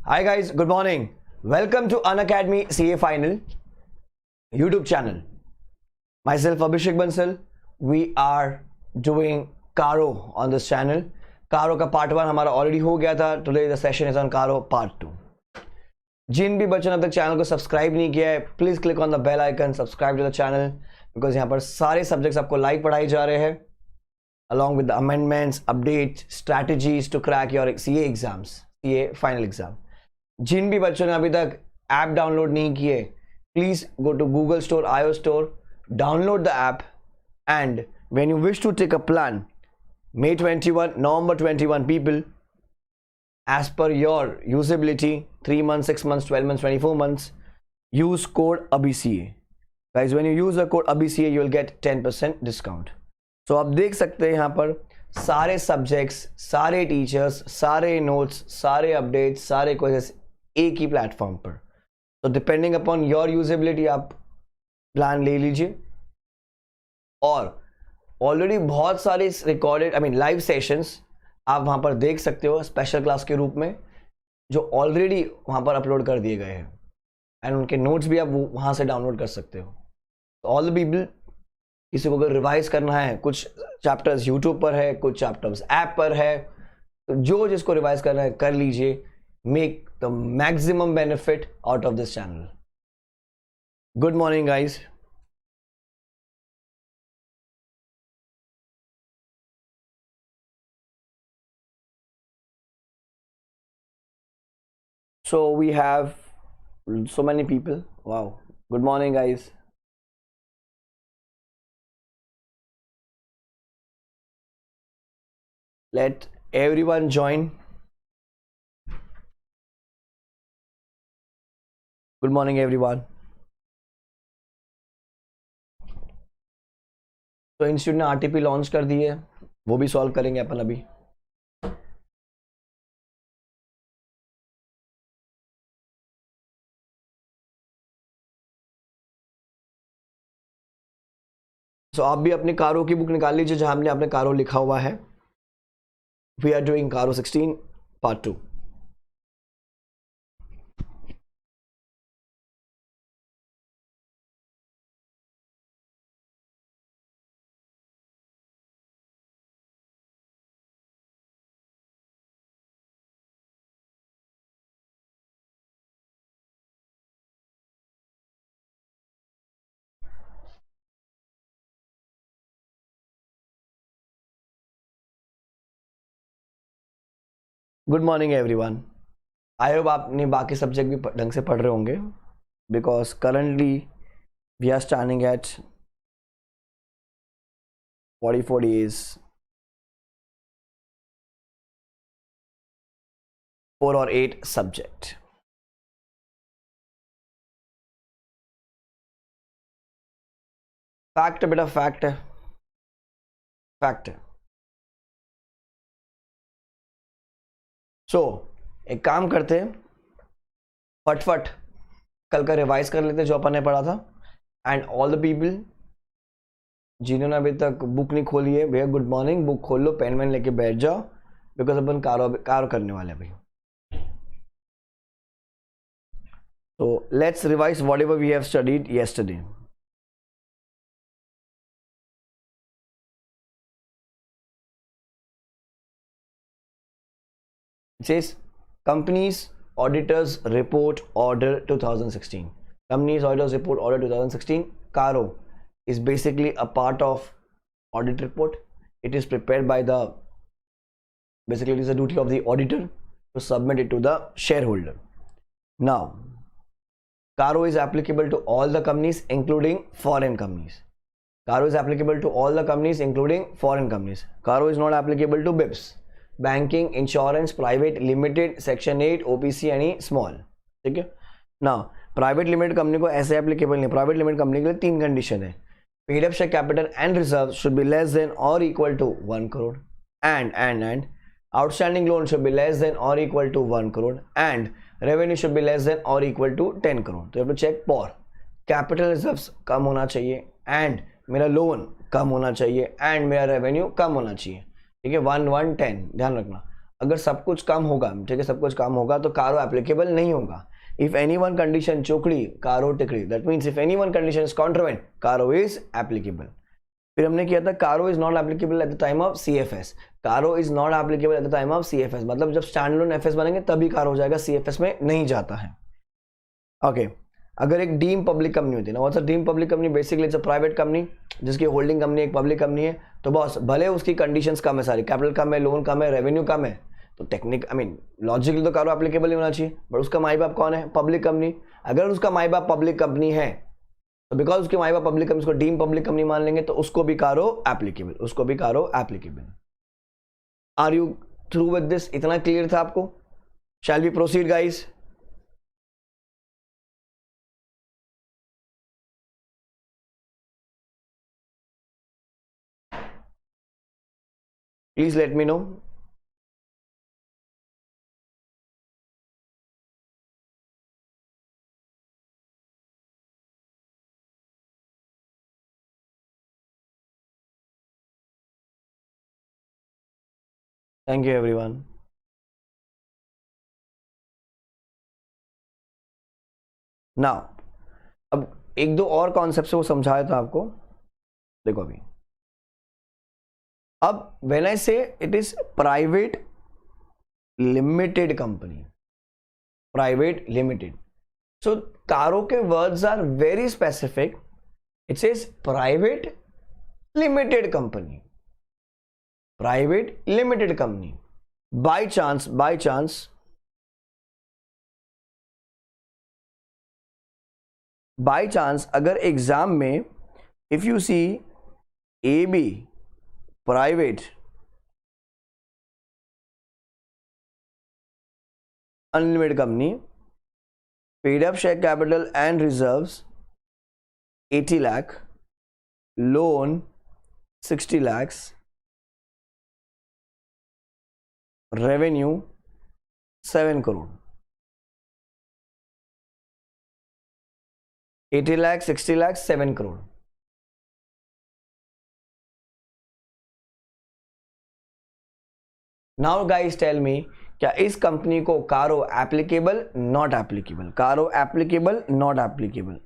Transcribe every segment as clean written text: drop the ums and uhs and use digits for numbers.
Hi guys, good morning. Welcome to Unacademy CA Final YouTube channel. Myself Abhishek Bansal. We are doing Karo on this channel. Karo का part 1 हमारा already हो गया था. Today the session is on Karo part 2. जिन भी बच्चों ने अब तक चैनल को सब्सक्राइब नहीं किया है, please click on the bell icon, subscribe to the channel, because यहाँ पर सारे सब्जेक्ट्स आपको लाइव पढ़ाए जा रहे हैं, along with the amendments, updates, strategies to crack your CA exams, CA final exam. जिन भी बच्चों ने अभी तक ऐप डाउनलोड नहीं किए, please go to Google store, iOS store, download the app, and when you wish to take a plan, May 21, November 21 people, as per your usability, 3 months, 6 months, 12 months, 24 months, use code ABCA. Guys, when you use the code ABCA, you will get 10% discount. So आप देख सकते हैं यहाँ पर सारे subjects, सारे teachers, सारे notes, सारे अपडेट्स, सारे क्वेश्चंस एक ही प्लेटफॉर्म पर. तो डिपेंडिंग अपॉन योर यूजेबिलिटी आप प्लान ले लीजिए. और ऑलरेडी बहुत सारे रिकॉर्डेड लाइव सेशंस आप वहाँ पर देख सकते हो स्पेशल क्लास के रूप में, जो ऑलरेडी वहाँ पर अपलोड कर दिए गए हैं, एंड उनके नोट्स भी आप वहाँ से डाउनलोड कर सकते हो. तो ऑल द पीपल, किसी को अगर रिवाइज करना है, कुछ चैप्टर्स यूट्यूब पर है, कुछ चैप्टर्स ऐप पर है, तो जो जिसको रिवाइज करना है कर लीजिए. Make the maximum benefit out of this channel. Good morning guys. So we have so many people. Wow. Good morning guys. Let everyone join. Good morning everyone. तो इंस्टीट्यूट ने आरटीपी लॉन्च कर दी है, वो भी सॉल्व करेंगे अपन अभी. So आप भी अपनी कारो की बुक निकाल लीजिए जहां हमने अपने कारो लिखा हुआ है. We are doing Karo 16 part 2. Good morning everyone. I hope आपने बाकी सब्जेक्ट भी ढंग से पढ़ रहे होंगे, because currently we are standing at 44 days, 4 और 8 सब्जेक्ट. फैक्ट बेटा, फैक्ट है, फैक्ट है. सो एक काम करते हैं, फटफट कल का रिवाइज कर लेते जो अपन ने पढ़ा था. एंड ऑल द पीपल जिन्होंने अभी तक बुक नहीं खोली है, भैया गुड मॉर्निंग, बुक खोल लो, पेन वेन लेके बैठ जाओ, बिकॉज अपन कारो करने वाले हैं भैया. तो let's revise whatever we have studied yesterday. It says Companies Auditors Report Order 2016. Companies Auditors Report Order 2016. Karo is basically a part of audit report. It is prepared by basically it is the duty of the auditor to submit it to the shareholder. Now, Karo is applicable to all the companies including foreign companies. Karo is applicable to all the companies including foreign companies. Karo is not applicable to BIPs. Banking, insurance, private limited, section 8, OPC यानी small. ठीक है ना. Private limited company को ऐसे applicable नहीं. Private limited company के लिए 3 condition है. Paid up share capital and reserve should be less than और equal to 1 crore, and outstanding loan should be less than और equal to 1 crore, and revenue should be less than और equal to 10 crore. तो you have to check for capital reserves कम होना चाहिए, and मेरा loan कम होना चाहिए, एंड मेरा रेवेन्यू कम होना चाहिए. ठीक है, 1 1 10 ध्यान रखना. अगर सब कुछ काम होगा, ठीक है, सब कुछ काम होगा तो कारो एप्लीकेबल नहीं होगा. इफ एनी वन कंडीशन चोकड़ी, कारो टिकड़ी. That means if any one condition is contravened, CARO is applicable. फिर हमने किया था CARO is not applicable at the time of CFS. CARO is not applicable at the time of CFS मतलब जब standalone FS बनेंगे तभी कारो हो जाएगा, CFS में नहीं जाता है. ओके अगर एक डीम पब्लिक कंपनी होती है ना, what's a deem public company? Basically it's a private company जिसकी होल्डिंग कंपनी एक पब्लिक कंपनी है. तो बॉस भले उसकी कंडीशंस कम है, सारी कैपिटल कम है, लोन कम है, रेवेन्यू कम है, तो टेक्निक लॉजिकली तो कारो एप्लीकेबल नहीं होना चाहिए. बट उसका माई बाप कौन है? Public company. अगर उसका माई बाप पब्लिक कंपनी है तो बिकॉज उसके माई बाप पब्लिक कंपनी, उसको डीम पब्लिक कंपनी मान लेंगे, तो उसको भी कारो एप्लीकेबल, उसको भी CARO applicable. Are you through with this? इतना क्लियर था आपको? Shall we proceed guys? Please let me know. Thank you everyone. Now, अब एक दो और कॉन्सेप्ट से वो समझाया था आपको. देखो अभी, अब when I say it is private limited company, private limited, so कारो के words are very specific. It says private limited company, private limited company. By chance अगर एग्जाम में if you see AB private unlimited company, paid up share capital and reserves 80 lakh, loan 60 lakhs, revenue 7 crore. 80 lakhs, 60 lakhs, 7 crore. Now guys tell me, क्या इस company को CARO applicable, not applicable? CARO applicable, not applicable?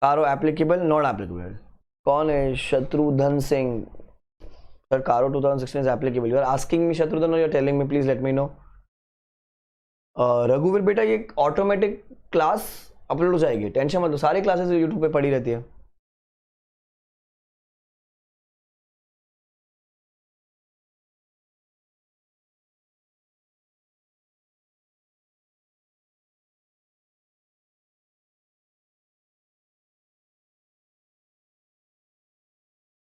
CARO applicable, not applicable? कौन है? Shatrughan Singh. Sir CARO 2016 is applicable. You are asking me Shatrughan और you are telling me? Please let me know. रघुवीर बेटा ये automatic class upload हो जाएगी, tension मत लो. सारी क्लासेस यूट्यूब पे पड़ी रहती है.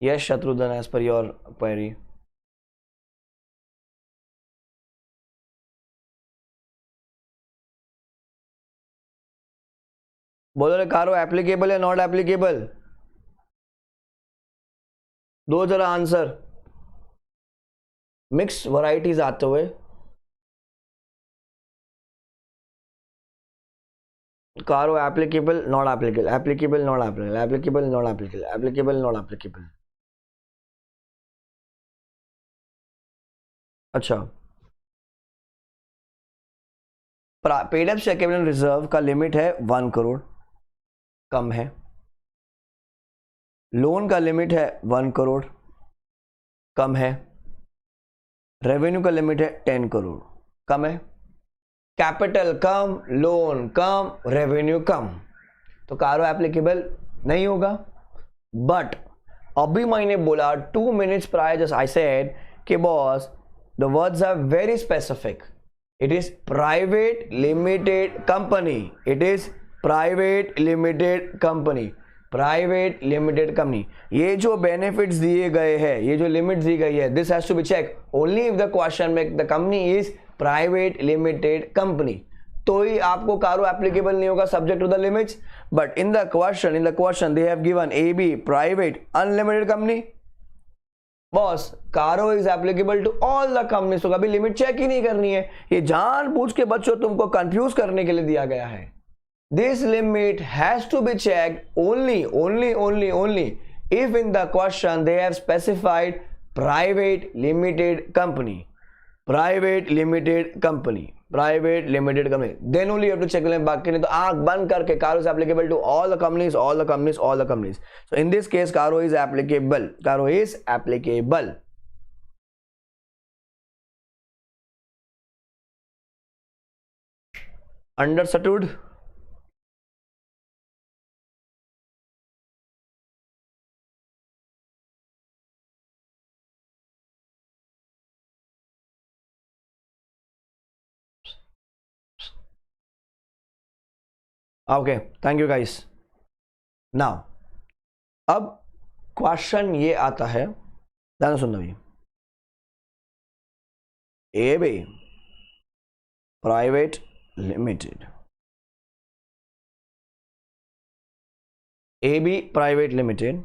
Yes, Shatrudhan, as per your query. बोलो रे कारो एप्लीकेबल या नॉट एप्लीकेबल? दो जरा आंसर. मिक्स वैरायटीज आते हुए CARO applicable, not applicable, applicable, not applicable, applicable, not applicable, applicable, not applicable. अच्छा, paid up share capital reserve का लिमिट है 1 करोड़, कम है. लोन का लिमिट है 1 करोड़, कम है. रेवेन्यू का लिमिट है 10 करोड़, कम है. कैपिटल कम, लोन कम, रेवेन्यू कम, तो कारो एप्लीकेबल नहीं होगा. बट अभी मैंने बोला 2 minutes prior just I said कि boss the words are very specific. It is private limited company, it is private limited company, private limited company. ये जो बेनिफिट्स दिए गए हैं, ये जो लिमिट दी गई है, this has to be check only if the question में the company is private limited company, तो ही आपको कारो एप्लीकेबल नहीं होगा subject to the limits. But in the question they have given AB private unlimited company. Boss CARO is applicable to all the companies. तो कभी limit check ही नहीं करनी है. ये जानबूझ के बच्चों तुमको कंफ्यूज करने के लिए दिया गया है. This limit has to be checked only if in the question they have specified private limited company, then only you have to check them. बाकी नहीं तो आंख बंद करके Caro is applicable to all the companies. So in this case Caro is applicable. Understood? Okay, thank you guys. Now अब question ये आता है, ध्यान सुनना भी. A B private limited, A B private limited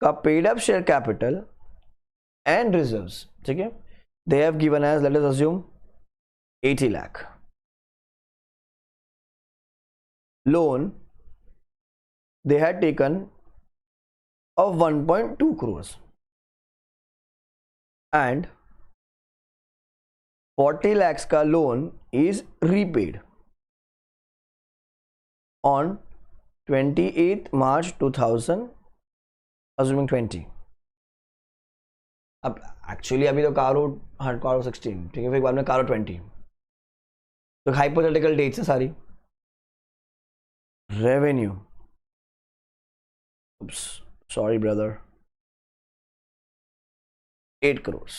का paid up share capital and reserves, ठीक है, they have given as, let us assume 80 lakh. Loan they had taken of 1.2 crores and 40 lakhs का loan is repaid on 28th March 2000 assuming 20. अब actually अभी तो Caro 16, ठीक है, फिर बाद में Caro 20, तो हाइपोथेटिकल डेट्स है सारी. Revenue, oops, sorry brother, 8 crores.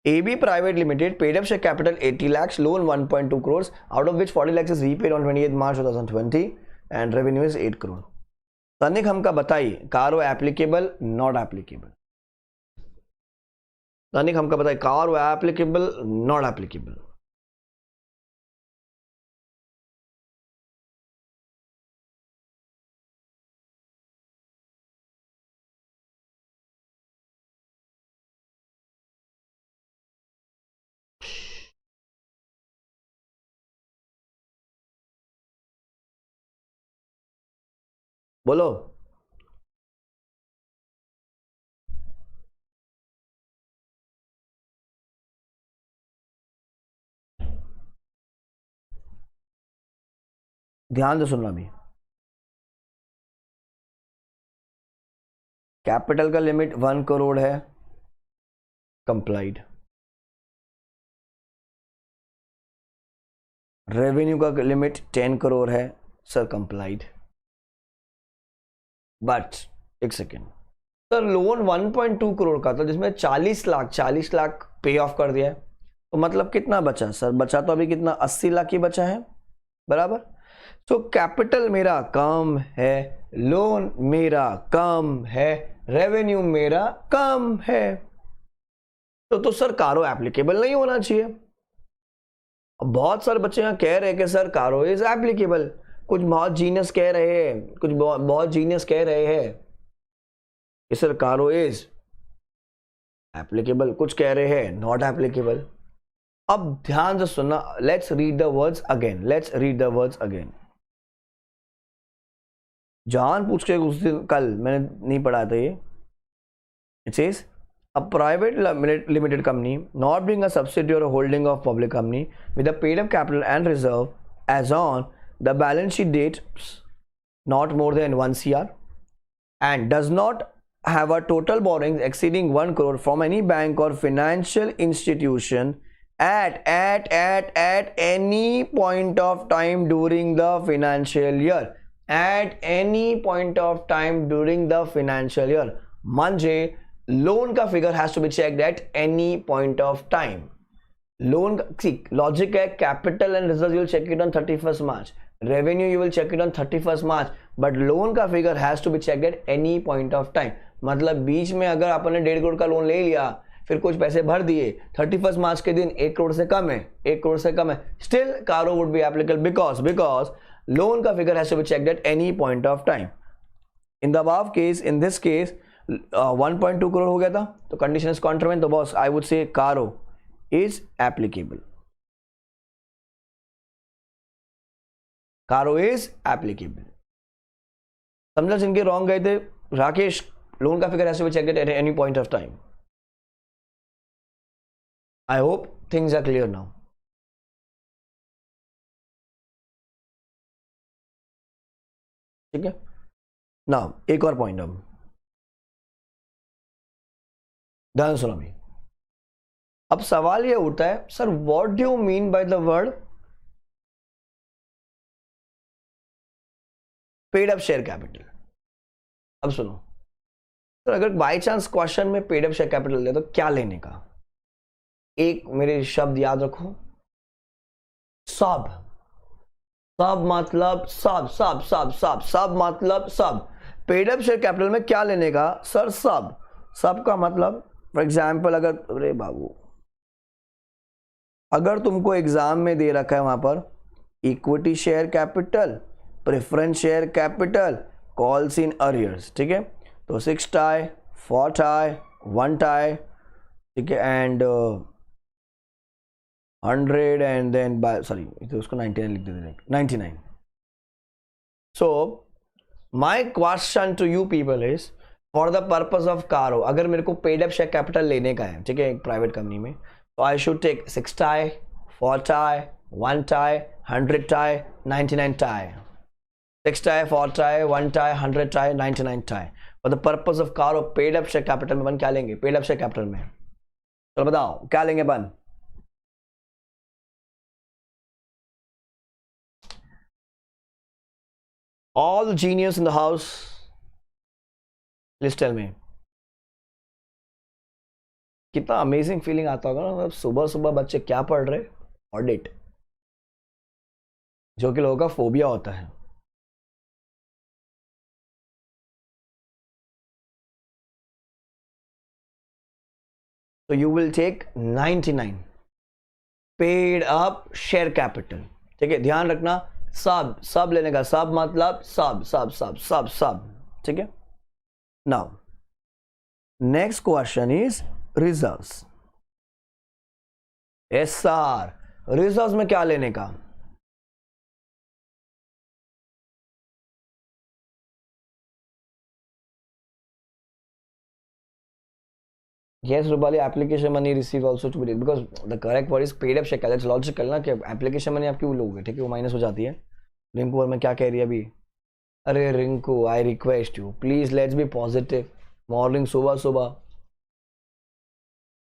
AB Private Limited paid up share capital 80 lakhs, loan 1.2 crores, out of which 40 lakhs is repaid on 28th March 2020 and revenue is 8 crore. तनिक हमका बताइए Caro applicable, not applicable. तनिक हमका बताइए Caro applicable, not applicable. बोलो. ध्यान से सुनना भी. कैपिटल का लिमिट 1 करोड़ है, कंप्लाइड. रेवेन्यू का लिमिट 10 करोड़ है, सर कंप्लाइड. बट एक सेकेंड सर, लोन 1.2 करोड़ का था जिसमें 40 लाख पे ऑफ कर दिया है, तो मतलब कितना बचा सर? बचा तो अभी कितना 80 लाख ही बचा है, बराबर. तो कैपिटल मेरा कम है, लोन मेरा कम है, रेवेन्यू मेरा कम है, तो सर Caro एप्लीकेबल नहीं होना चाहिए. अब बहुत सारे बच्चे यहाँ कह रहे हैं कि सर Caro इज एप्लीकेबल. कुछ बहुत जीनियस कह रहे हैं, कि सर Caro इज एप्लीकेबल, कुछ कह रहे हैं नॉट एप्लीकेबल. अब ध्यान से सुनना, let's read the words again. जान पूछ के उस दिन कल मैंने नहीं पढ़ा था ये. It says a private limited company not being a subsidiary or a holding of public company with a paid up capital and reserve as on the balance sheet date not more than 1 crore and does not have a total borrowings exceeding 1 crore from any bank or financial institution at any point of time during the financial year. At any point of time during the financial year. म्हणजे loan का figure has to be checked at any point of time. Loan logic है, capital and reserve you will check it on 31st March, revenue you will check it on 31st March, but loan का figure has to be checked at any point of time. मतलब बीच में अगर आपने 1.5 करोड़ का loan ले लिया, फिर कुछ पैसे भर दिए, 31st March के दिन 1 करोड़ से कम है, still Caro would be applicable because loan का figure has to be checked at any point of time. In the above case, in this case 1.2 crore हो गया था, तो कंडीशन इज कॉन्ट्रवेंट, तो boss I would say Caro इज एप्लीकेबल. Caro is applicable. समझा जिनके रॉन्ग गए थे? राकेश, लोन का figure has to be checked at any point of time. I hope things are clear now. ठीक है ना. एक और पॉइंट, अब ध्यान सुनो भाई. अब सवाल ये उठता है, sir what do you mean by the word paid up share capital? अब सुनो, तो अगर बाय चांस क्वेश्चन में पेड अप शेयर कैपिटल ले तो क्या लेने का? एक मेरे शब्द याद रखो, सब. सब मतलब सब सब सब सब सब मतलब सब. पेड अप शेयर कैपिटल में क्या लेने का सर? सब. सब का मतलब फॉर एग्जाम्पल, अगर अरे बाबू, अगर तुमको एग्जाम में दे रखा है वहां पर equity share capital, preference share capital, calls in arrears, ठीक है, तो 6 टाई, 4 टाई, 1 टाई, ठीक है, and 100 and then by, sorry तो उसको 99 लिख देते, 99. So my question to you people is, for the purpose of CARO, अगर मेरे को पेड अप शेयर कैपिटल लेने का है, ठीक है, एक प्राइवेट कंपनी में, तो I should take 6 tie, 4 tie, 1 tie, 100 tie, 99 tie. 6 tie, 4 tie, 1 tie, 100 tie, 99 tie. For the purpose of CARO paid up share capital में बन क्या लेंगे? पेड अप शेयर कैपिटल में चलो बताओ क्या लेंगे बन? All genius in the house, please tell me. कितना अमेजिंग फीलिंग आता होगा ना, सुबह सुबह बच्चे क्या पढ़ रहे? ऑडिट, जो कि लोगों का फोबिया होता है. तो you will take 99 paid up share capital. ठीक है, ध्यान रखना, सब सब लेने का. सब मतलब सब सब सब सब सब. ठीक है. Now next question is reserves. Yes sir, reserves में क्या लेने का? Yes, Rupali, application money received also to be because the correct word is paid up shekel. That's logical ना कि application money आप क्यों लोगे? ठीक है, वो माइनस हो जाती है. रिंकू और मैं क्या कह रही है अभी? अरे Rinku, I request you please let's be positive. Morning सुबह सुबह.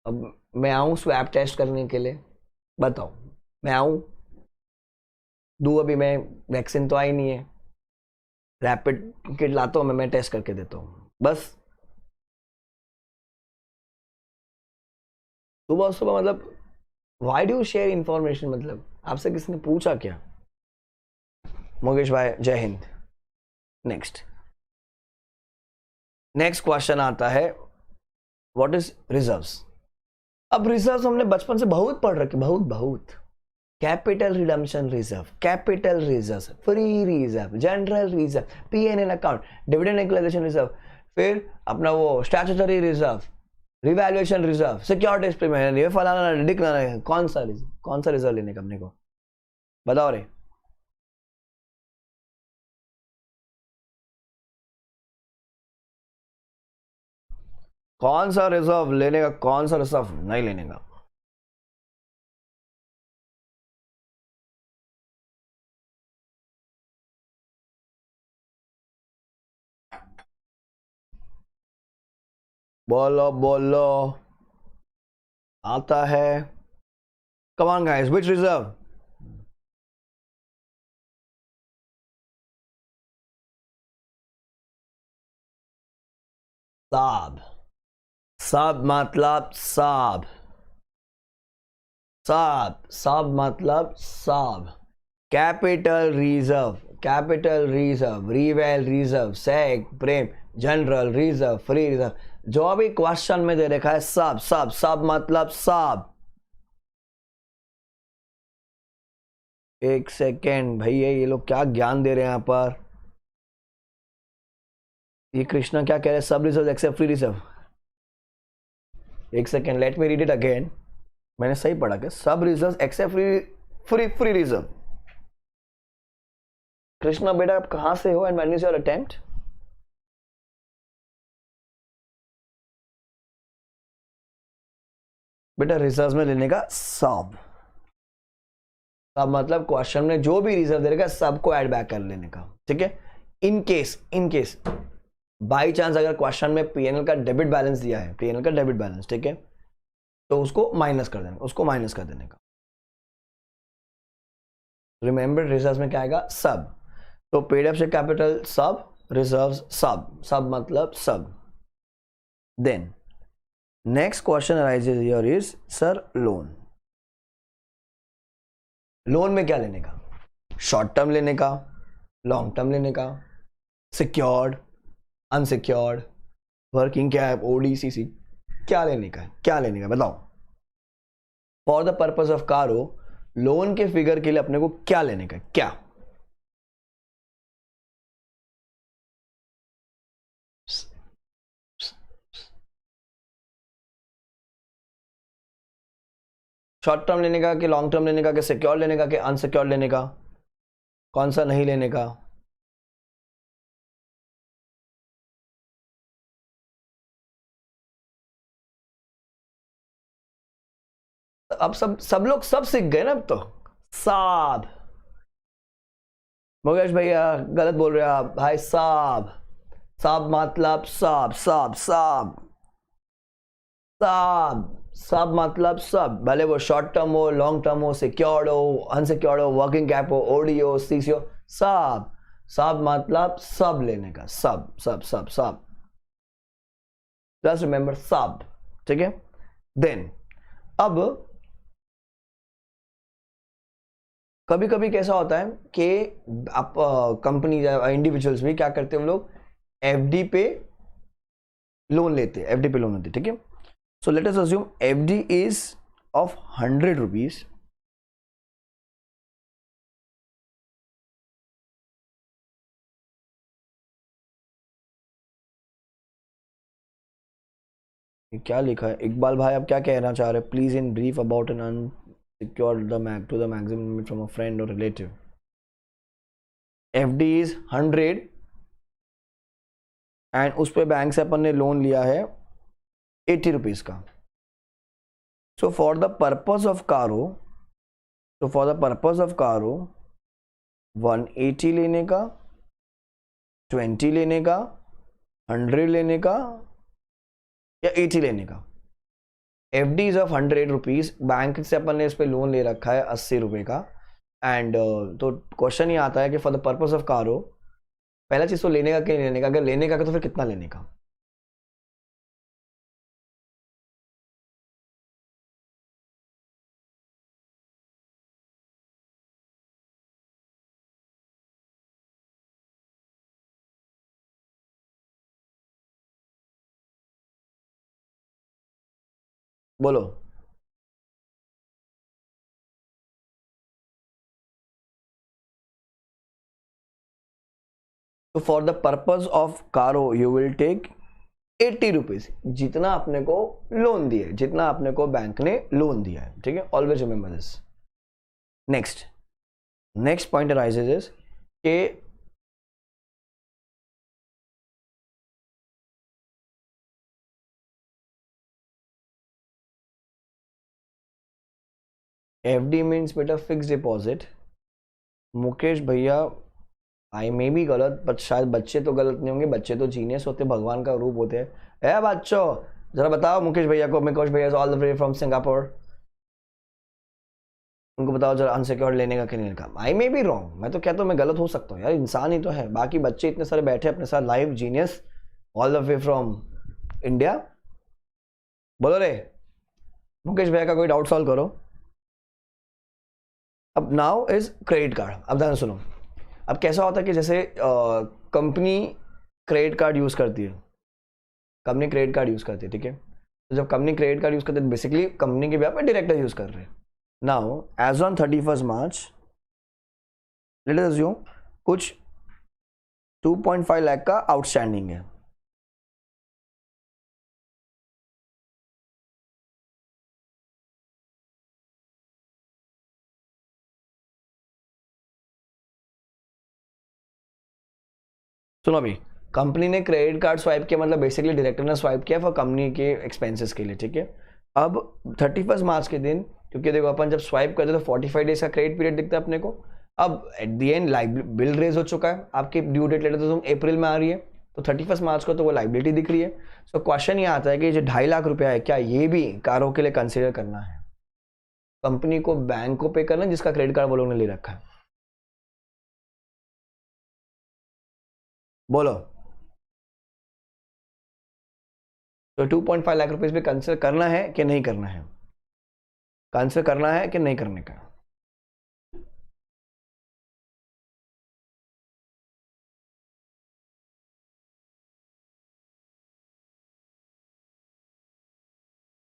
अब मैं आऊँ स्वैप टेस्ट करने के लिए, बताओ मैं आऊँ दूँ? अभी मैं, वैक्सीन तो आई नहीं है, रैपिड किट लाता हूँ मैं टेस्ट करके देता हूँ बस. सुबह सुबह मतलब वाई डू शेयर इंफॉर्मेशन? मतलब आपसे किसने पूछा क्या? मुकेश भाई जय हिंद. नेक्स्ट क्वेश्चन आता है, व्हाट इज रिजर्व्स? अब रिजर्व्स हमने बचपन से बहुत पढ़ रखे, बहुत. Capital redemption reserve, capital reserve, free reserve, general reserve, PNL account, dividend equalisation reserve, फिर अपना वो statutory reserve, revaluation reserve, securities premium, ये फलाना ढिकना. कौन सा रिजर्व लेने का अपने को? बताओ रे. कौन सा रिजर्व लेने का, कौन सा रिजर्व नहीं लेने का? बोलो बोलो, आता है. Come on guys, which reserve? साब. सब मतलब सब. सब मतलब सब. कैपिटल रिजर्व, रिवेल रिजर्व, सेक प्रेम, जनरल रिजर्व, फ्री रिजर्व, जो भी क्वेश्चन में दे रखा है सब सब सब मतलब सब. एक सेकेंड भैया, ये लोग क्या ज्ञान दे रहे हैं यहाँ पर? ये कृष्णा क्या कह रहे हैं? सब रिजर्व एक्सेप्ट फ्री रिजर्व. एक second, let me read it again. मैंने सही पढ़ा क्या? सब reserve except free reserve. Krishna बेटा आप कहां से हो and when is your attempt? बेटा रिजर्व में लेने का सब मतलब क्वेश्चन में जो भी रिजर्व देगा सबको ऐड बैक कर लेने का, ठीक है। इन केस बाई चांस अगर क्वेश्चन में पीएनएल का डेबिट बैलेंस दिया है, पीएनएल का डेबिट बैलेंस, ठीक है, तो उसको माइनस कर देने का, रिमेंबर रिजर्व में क्या आएगा, सब। तो पेड अप से कैपिटल सब, रिजर्व सब मतलब सब। Then next question arises here is sir loan में क्या लेने का, शॉर्ट टर्म लेने का, लॉन्ग टर्म लेने का, सिक्योर्ड, अनसिक्योर्ड, वर्किंग कैप, ओडीसीसी, क्या लेने का बताओ। फॉर द पर्पस ऑफ कारो लोन के फिगर के लिए अपने को क्या लेने का, क्या शॉर्ट टर्म लेने का कि लॉन्ग टर्म लेने का कि सिक्योर लेने का कि अनसिक्योर लेने का, कौन सा नहीं लेने का। अब सब लोग सब सीख गए ना अब तो। साब मुकेश भैया गलत बोल रहे हो आप भाई, साब मतलब साब मतलब सब, भले वो शॉर्ट टर्म हो, लॉन्ग टर्म हो, सिक्योर्ड हो, अनसिक्योर्ड हो, वर्किंग कैप हो, ओडी हो, सीसी हो, सब मतलब सब लेने का, सब जस्ट रिमेंबर सब, ठीक है। देन अब कभी कभी कैसा होता है कि आप कंपनी इंडिविजुअल्स भी क्या करते हैं, हम लोग एफडी पे लोन लेते हैं, ठीक है। So let us assume FD is of 100 rupees. क्या लिखा है इकबाल भाई, आप क्या कहना चाह रहे हैं, please in brief about an unsecured to the maximum limit from a friend और रिलेटिव। FD इज 100 एंड उस पे बैंक से अपन ने लोन लिया है 80 रुपीज का। So for the purpose of कारो 180 लेने का, 20 लेने का, 100 लेने का या 80 लेने का। FD is of 100 rupees, bank से अपन ने इस पे लोन ले रखा है 80 रुपए का। एंड तो क्वेश्चन ये आता है कि फॉर द पर्पस ऑफ कारो पहला चीज तो लेने का कि लेने का, अगर लेने का तो फिर कितना लेने का। बोलो तो फॉर द पर्पज ऑफ कारो यू विल टेक 80 रुपीज, जितना अपने को लोन दिया है, जितना अपने को बैंक ने लोन दिया है, ठीक है। Always remember this. Next point arises is के FD मीन्स बेटा फिक्स डिपॉजिट। मुकेश भैया आई मे भी गलत, बट शायद बच्चे तो गलत नहीं होंगे, बच्चे तो जीनियस होते, भगवान का रूप होते हैं। बच्चों जरा बताओ मुकेश भैया को, मुकेश भैया all the way from Singapore, उनको बताओ जरा अनसिक्योर्ड लेने का कि लेने का। आई मे बी रॉन्ग, मैं तो कहता हूँ मैं गलत हो सकता हूँ यार, इंसान ही तो है। बाकी बच्चे इतने सारे बैठे अपने साथ live, genius all the way from India. बोलो रे मुकेश भैया का कोई डाउट सॉल्व करो। अब नाउ इज क्रेडिट कार्ड। अब ध्यान सुनो, अब कैसा होता है कि जैसे कंपनी क्रेडिट कार्ड यूज करती है, ठीक है। तो जब कंपनी क्रेडिट कार्ड यूज करती है बेसिकली कंपनी के ब्याह पे डायरेक्टर यूज कर रहे हैं। Now as on 31 March let us assume कुछ 2.5 लाख का आउटस्टैंडिंग है। सुनो अभी, कंपनी ने क्रेडिट कार्ड स्वाइप किया, मतलब बेसिकली डायरेक्टर ने स्वाइप किया फॉर कंपनी के एक्सपेंसेस के लिए, ठीक है। अब 31 मार्च के दिन, क्योंकि देखो अपन जब स्वाइप करते हैं तो 45 डेज का क्रेडिट पीरियड दिखता है अपने को। अब at the end bill raise हो चुका है, आपकी ड्यू डेट लेटर तो तुम अप्रैल में आ रही है, तो 31 मार्च को तो वो लाइबिलिटी दिख रही है। सो क्वेश्चन ये आता है कि जो 2.5 लाख रुपया है, क्या ये भी कारों के लिए कंसिडर करना है? कंपनी को बैंक को पे करना जिसका क्रेडिट कार्ड वो लोगों ने ले रखा है, बोलो। तो 2.5 लाख रुपए पे कंसिडर करना है कि नहीं करना है? कंसिडर करना है कि नहीं करने का?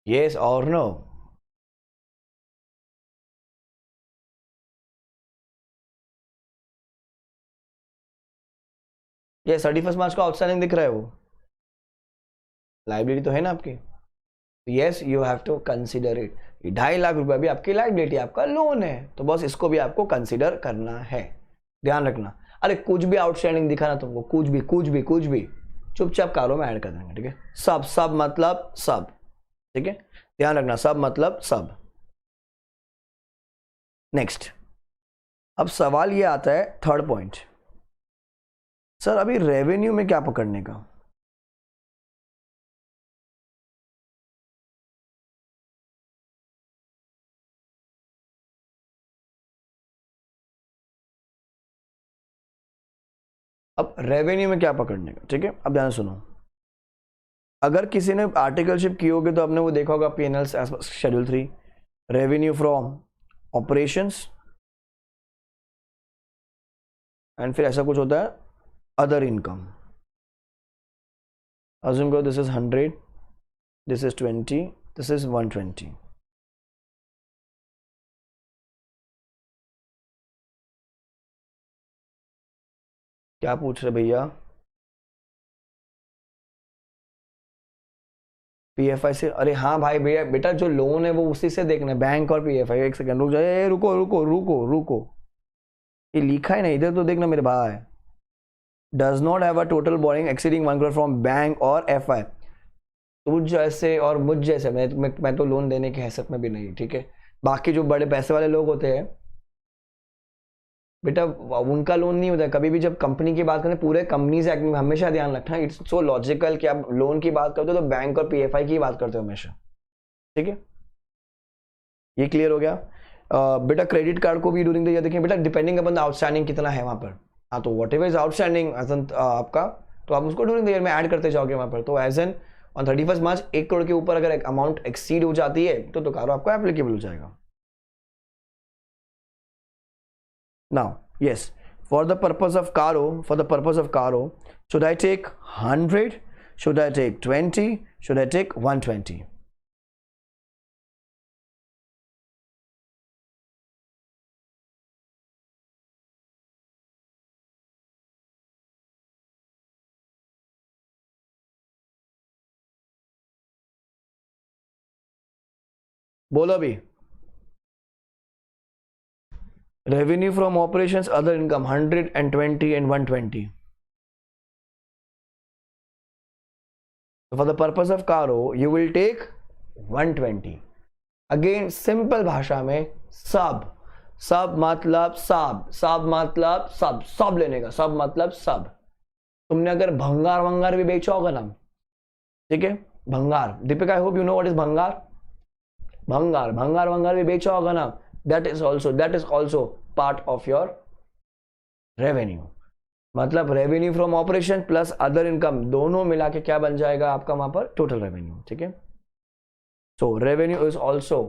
यस और नो? ये 31 मार्च को आउटस्टैंडिंग दिख रहा है, वो लाइबिलिटी तो है ना आपकी। Yes you have to consider it. 2.5 lakh रुपया भी आपकी लाइबिलिटी, आपका लोन है, तो बस इसको भी आपको कंसिडर करना है, ध्यान रखना। अरे कुछ भी आउटस्टैंडिंग दिखा ना तुमको, कुछ भी चुपचाप कारों में ऐड कर देंगे, ठीक है। सब मतलब सब, ठीक है, ध्यान रखना, सब मतलब सब। नेक्स्ट, अब सवाल ये आता है थर्ड पॉइंट, सर अभी रेवेन्यू में क्या पकड़ने का? अब रेवेन्यू में क्या पकड़ने का, ठीक है। अब ध्यान सुनो, अगर किसी ने आर्टिकलशिप की होगी तो आपने वो देखा होगा P&L schedule 3, revenue from operations, and फिर ऐसा कुछ होता है अदर इनकम। अज्यूम करो this is 100, this is 20, this is 120। क्या पूछ रहे भैया? पीएफआई से? अरे हाँ भाई भैया, बेटा जो लोन है वो उसी से देखना है, बैंक और पीएफआई। एक सेकंड रुक जाए, रुको, ये लिखा है ना इधर तो देखना मेरे भाई। Does not have a total boring exceeding 1 crore from bank और एफआई। तुझ जैसे और मुझ जैसे, मैं तो लोन देने की हैसियत में भी नहीं, ठीक है। बाकी जो बड़े पैसे वाले लोग होते हैं बेटा, उनका लोन नहीं होता है कभी भी। जब कंपनी की बात करें, पूरे कंपनीज एक्ट में हमेशा ध्यान रखना, इट्स सो लॉजिकल कि आप लोन की बात करते हो तो बैंक और पीएफआई की बात करते हो हमेशा, ठीक है। ये क्लियर हो गया? बेटा क्रेडिट कार्ड को भी ड्यूरिंग द ईयर देखिए बेटा, डिपेंडिंग अपन आउटस्टैंडिंग कितना है वहां पर। हाँ, तो वॉट एवर इज आउटस्टैंडिंग आपका, तो आप उसको ड्यूरिंग द ईयर में ऐड करते जाओगे वहां पर। तो एज एन ऑन 31 मार्च 1 करोड़ के ऊपर अगर अमाउंट एक्सीड हो जाती है तो कारो आपको एप्लीकेबल हो जाएगा। Now, yes, for the purpose of Caro, should I take 100? Should I take 20? Should I take 120? बोलो अभी। Revenue from operations, other income 120 and 120. So for the purpose of Caro, you will take 120. Again, simple भाषा में सब मतलब सब लेने का, सब मतलब सब। तुमने अगर भंगार भी बेचा होगा ना, ठीक है, भंगार, Deepika I hope you know what is भंगार। भंगार भी बेचा होगा ना, that is also part of your revenue। मतलब revenue from operation plus other income दोनों मिला के क्या बन जाएगा आपका वहां पर टोटल रेवेन्यू, ठीक है। सो रेवेन्यू इज ऑल्सो,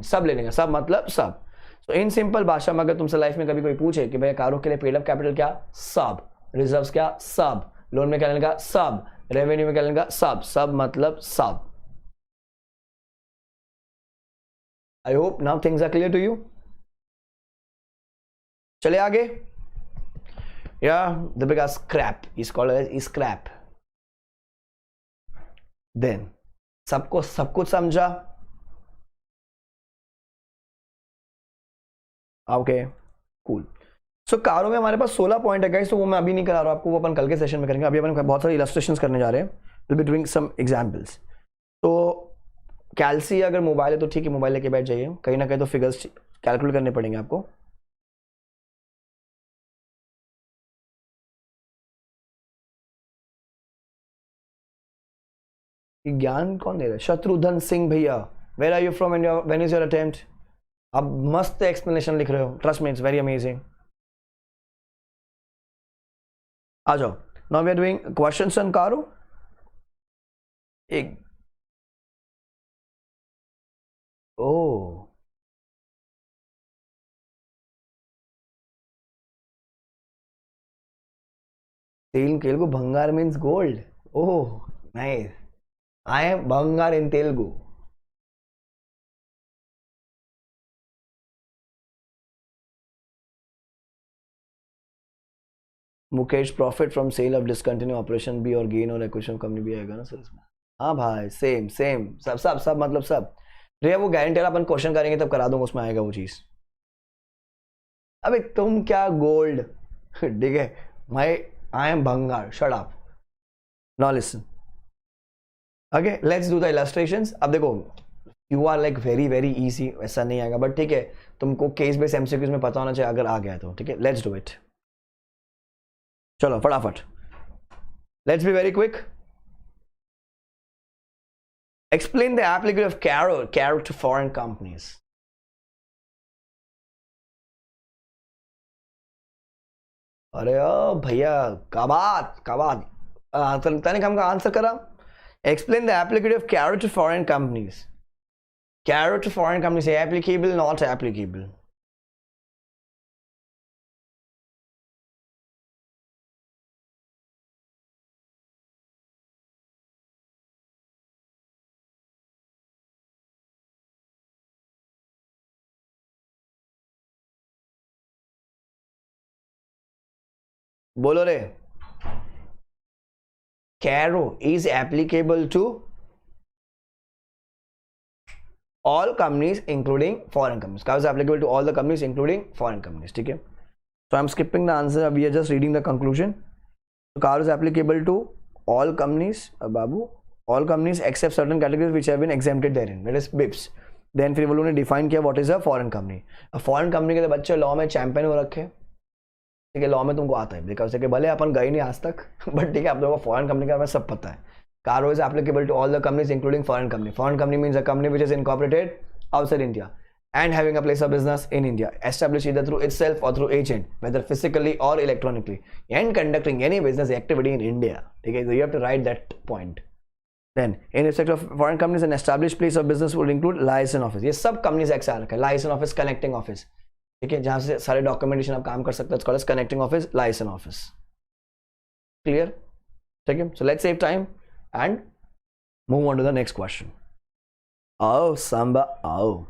सब लेने का, सब मतलब सब। सो इन सिंपल भाषा में अगर तुमसे लाइफ में कभी कोई पूछे कि भैया कारों के लिए पेड अप कैपिटल क्या, सब, रिजर्व्स क्या, सब, लोन में क्या लेने का, सब, रेवेन्यू में क्या लेने का, सब मतलब सब। I hope now things are clear to you. चले आगे। या the big scrap is called as scrap. Then सब कुछ समझा? Okay cool. सो कारों में हमारे पास 16 पॉइंट है गाइस, तो वो मैं अभी नहीं करा रहा हूं आपको, वो अपन कल के सेशन में करेंगे। अभी अपन बहुत सारे इलस्ट्रेशंस करने जा रहे हैं, will be doing some examples. तो कैलसी अगर मोबाइल है तो ठीक है, मोबाइल लेके बैठ जाइए, कहीं ना कहीं तो फिगर्स कैलकुलेट करने पड़ेंगे आपको। ज्ञान कौन दे रहा है? शत्रुघ्न सिंह भैया, where are you from India, when is your attempt? आप मस्त एक्सप्लेनेशन लिख रहे हो, trust me it's very amazing. आ जाओ, now we are doing questions on CARO. एक ओ Telugu bangar means gold. Oh nice, I am bangar in Telugu. Mukesh, profit from sale of discontinue operation भी और गेन और एक्विजिशन कंपनी भी आएगा ना सर इसमें? हाँ भाई, सेम सेम, सब सब सब मतलब सब। भैया वो गारंटी अपन क्वेश्चन करेंगे तब करा दूंगा, उसमें आएगा वो चीज। अबे तुम क्या गोल्ड ठीक है, माई आई एम भंगार, shut up. Now listen, okay let's do the illustrations. अब देखो, you are like very very easy, ऐसा नहीं आएगा बट ठीक है, तुमको केस बेस एमसीक्यूज में पता होना चाहिए अगर आ गया तो, ठीक है लेट्स डू इट। चलो फटाफट, let's be very quick. Explain the application of Caro to foreign companies. अरे ओ भैया, कबात कबात, तनिक हमका आंसर करा। Explain the application of Caro to foreign companies. Caro to foreign companies, applicable, not applicable? बोलो रे। Caro is applicable to all companies including foreign companies. Caro is applicable to all the companies including foreign companies, ठीक है? So I'm skipping the answer, we are just reading the conclusion. So Caro is applicable to all companies, Babu, all companies except certain categories which have been exempted therein, that is BIPs. Then फिर वो लोगों ने define किया what is a foreign company. Foreign company के तो बच्चे law में champion हो रखे, ठीक है, लॉ में तुमको आता है बिकॉज भले अपन गए नहीं आज तक बट ठीक है, आप लोगों को फॉरेन कंपनी के बारे में सब पता है। Caro is applicable to all the companies including foreign company. Foreign company means a company which is incorporated outside India and having a place of business in India, established either through itself or through agent, whether physically or electronically, and conducting any business activity in India. Okay, so you have to write that point. Then, in respect of foreign companies, an established place of business would include license office. ये सब companies act आ रखा है, license office, connecting office, ठीक है, जहाँ से सारे documentation आप काम कर सकते हो, it's called as connecting office, license office. Clear? ठीक है, so let's save time and move on to the next question. Oh, Samba, oh.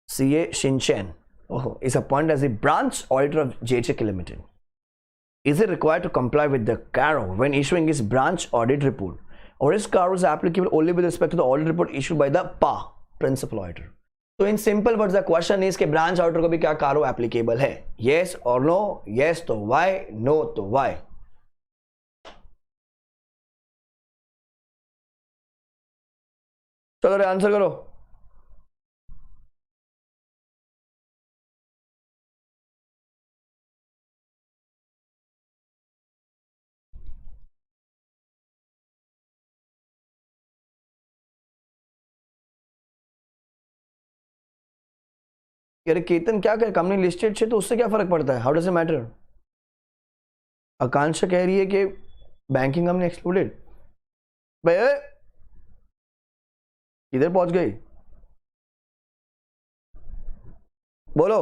CA Shinshen is appointed as the branch auditor of JTech Limited. Is it required to comply with the Caro when issuing his branch audit report, or is Caro's applicable only with respect to the audit report issued by the PA, principal auditor? So in simple words, the question is कि branch auditor को भी क्या Caro applicable है? Yes or no? Yes तो why? No तो why? चलो रे answer करो। अरे केतन क्या करे, कंपनी लिस्टेड है तो उससे क्या फर्क पड़ता है, हाउ डज इट मैटर? आकांक्षा कह रही है कि बैंकिंग कंपनी एक्सक्लूडेड। भाई इधर पहुंच गई, बोलो।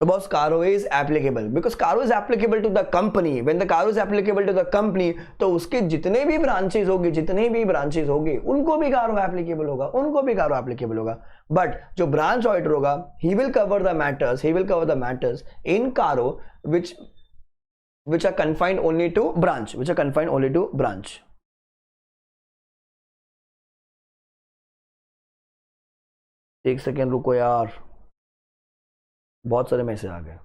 So boss, Caro is applicable because Caro is applicable to the company. When the Caro is applicable to the company, तो उसके जितने भी ब्रांचेस होंगे उनको भी Caro applicable होगा, but जो ब्रांच ऑडिटर होगा, he will cover the matters in Caro which are confined only to branch, एक सेकेंड रुको यार, बहुत सारे मैसेज आ गए।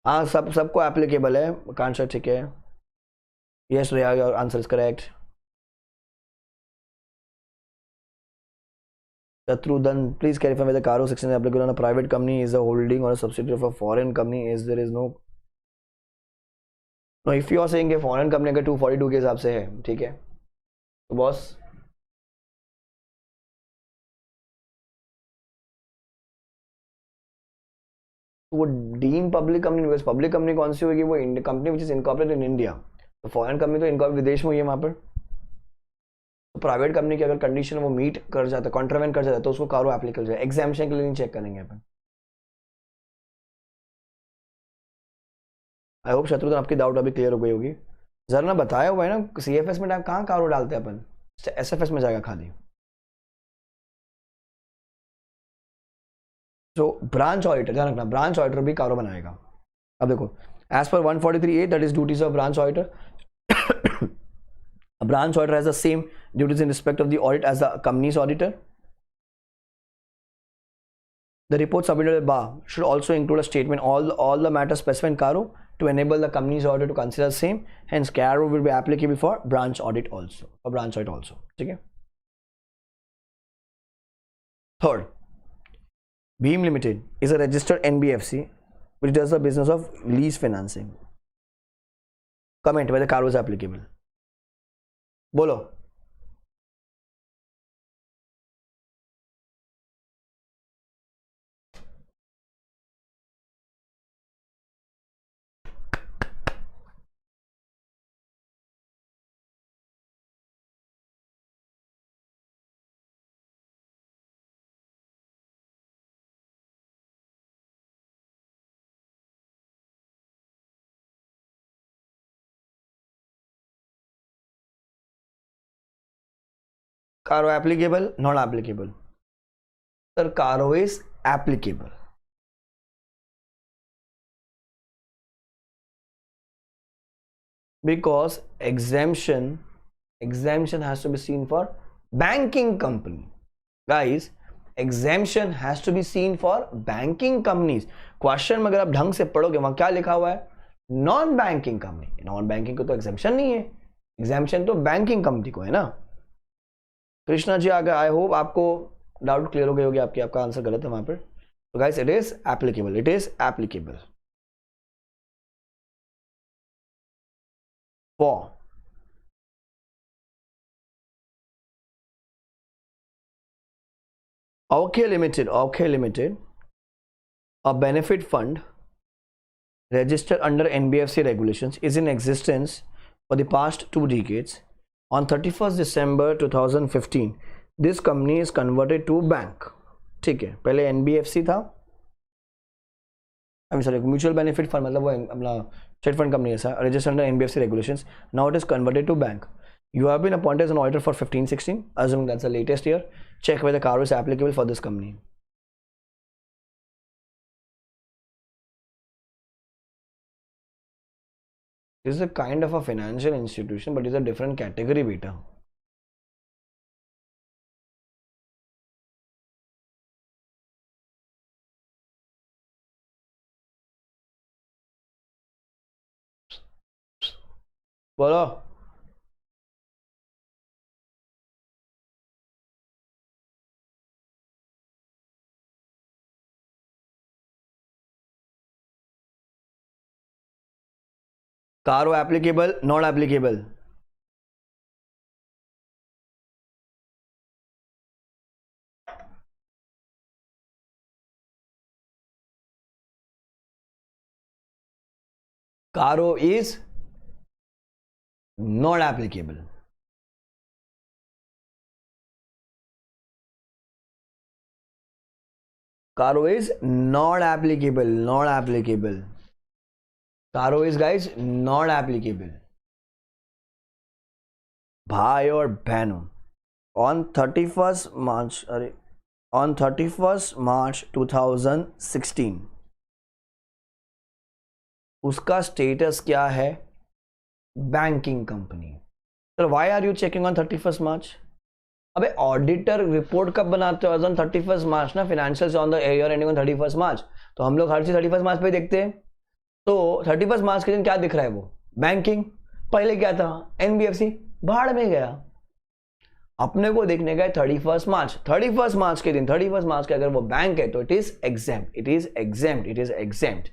हाँ सबको एप्लीकेबल है, कांशा ठीक है। Yes, Rhea, your answer is correct. Shatrudhan, please clarify whether Caro section is applicable on a private company, is a holding or a subsidiary of a foreign company, is there is no. No, if you are saying कि foreign company का 242 के हिसाब से है, ठीक है, तो boss वो deem public company, because public company कौन सी होगी, वो company which is incorporated in India. तो फॉरेन कंपनी तो इनकॉर्पोरेट विदेश में हुई है वहां पर. तो प्राइवेट कंपनी की अगर कंडीशन वो मीट कर जाता है, कॉन्ट्रावेंट कर जाता है, तो उसको कारो एप्लीकेबल जाए. एग्जामिशन के लिए नहीं चेक करेंगे अपन. आई होप शत्रुघ्न आपकी डाउट अभी क्लियर हो गई होगी. जरा ना बताया हुआ है ना, सीएफएस में कहाँ कारो डालते हैं अपन, एसएफएस में जाएगा खाली. तो ब्रांच ऑडिटर ध्यान रखना, ब्रांच ऑडिटर भी कारो बनाएगा. अब देखो, एज पर 143A that is duties of branch auditor. A branch auditor has the same duties in respect of the audit as the company's auditor. The report submitted by BA should also include a statement all the matters specified in CARO to enable the company's auditor to consider the same. Hence, CARO will be applicable for branch audit also. For branch audit also. Okay. Third, Beam Limited is a registered NBFC which does the business of lease financing. Comment whether CARO is applicable. बोलो. CARO applicable, not applicable. Sir, CARO is applicable. Because exemption has to be seen for banking company. Guys, exemption has to be seen for banking companies. Question में अगर आप ढंग से पढ़ोगे वहां क्या लिखा हुआ है, non banking company. Non banking को तो एग्जेम्पशन नहीं है, एग्जेम्पशन तो बैंकिंग कंपनी को है ना. कृष्णा जी आ गए. आई होप आपको डाउट क्लियर हो गई होगी. आपका आंसर गलत है वहां पर. तो guys, it is applicable, it is applicable for Okay Limited, a benefit fund registered under NBFC regulations, is in existence for the past 2 decades. On 31st December 2015, this company is converted to bank. ठीक है, पहले NBFC था, mutual benefit fund, मतलब वो अपना state fund company है, registered under NBFC regulations. Now it is converted to bank. You have been appointed as an auditor for 15-16, assuming that's the latest year. Check whether CARO is applicable for this company. This is a kind of a financial institution, but it's a different category, beta. बोलो. CARO applicable, not applicable. CARO is not applicable. CARO is not applicable, not applicable. CARO is, guys, not applicable. भाई और बहनों, on 31st March 2016 उसका status क्या है, banking company. Sir why are you checking on 31st March? अबे auditor report कब बनाते हो? ऑन 31st March ना, financials on the year ending on 31st March. तो हम लोग हर चीज 31st March पे देखते हैं. तो 31st March के दिन क्या दिख रहा है, वो बैंकिंग. पहले क्या था, एनबीएफसी भाड़ में गया, अपने को देखने गए 31 मार्च, 31 मार्च के दिन, 31 मार्च के अगर वो बैंक है तो it is exempt, it is exempt, it is exempt.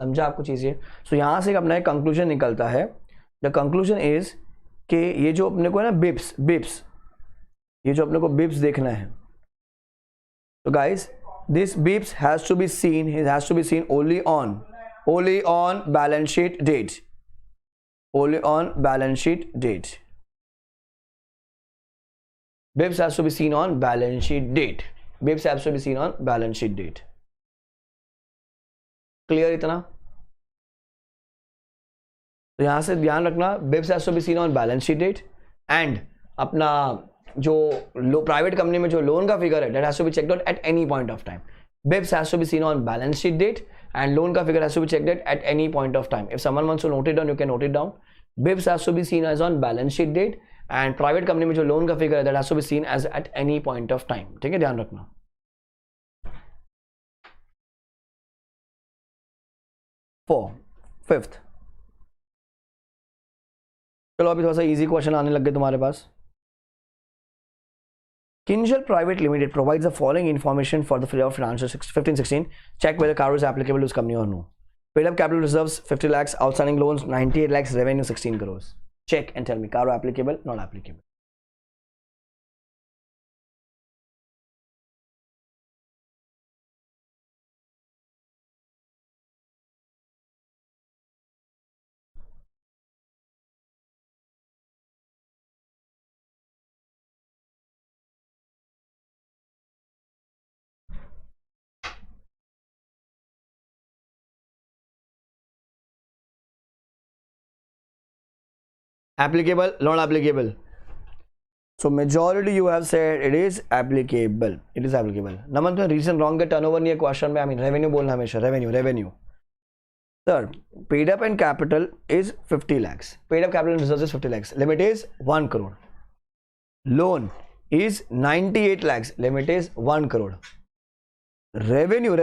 समझा आपको चीज ये? सो यहां से अपना एक कंक्लूजन निकलता है, द कंक्लूजन इज कि ये जो अपने को है ना बिप्स, ये जो अपने को बिप्स देखना है, तो guys this bips has to be seen only on balance sheet date, only on balance sheet date. BIPS has to be seen on balance sheet date. BIPS has to be seen on balance sheet date. Clear इतना? तो यहां से ध्यान रखना, BIPS has to be seen on balance sheet date and अपना जो private company में जो लोन का फिगर है that has to be checked out at any point of time. BIPS has to be seen on balance sheet date and loan का figure has to be checked at any point of time. If someone wants to note it down, you can note it down. BIPS has to be seen as on balance sheet date and private company में जो loan का figure है that has to be seen as at any point of time. ठीक है, ध्यान रखना। Fifth, चलो अभी थोड़ा सा इजी क्वेश्चन आने लग गए तुम्हारे पास। Kinjal Private Limited provides the following information for the year of financial 15-16. Check whether CARO is applicable to this company or no. Paid up capital reserves 50 lakhs, outstanding loans 98 lakhs, revenue 16 crores. Check and tell me CARO applicable, not applicable. Applicable, not applicable. So majority you have said it is applicable. It is applicable. नमन तो reason wrong के turnover नहीं है question में, I mean revenue बोलना हमेशा, revenue. Sir, paid up and capital is 50 lakhs. Paid up capital and reserves is 50 lakhs. Limit is 1 crore. Loan is 98 lakhs. Limit is 1 crore. Revenue.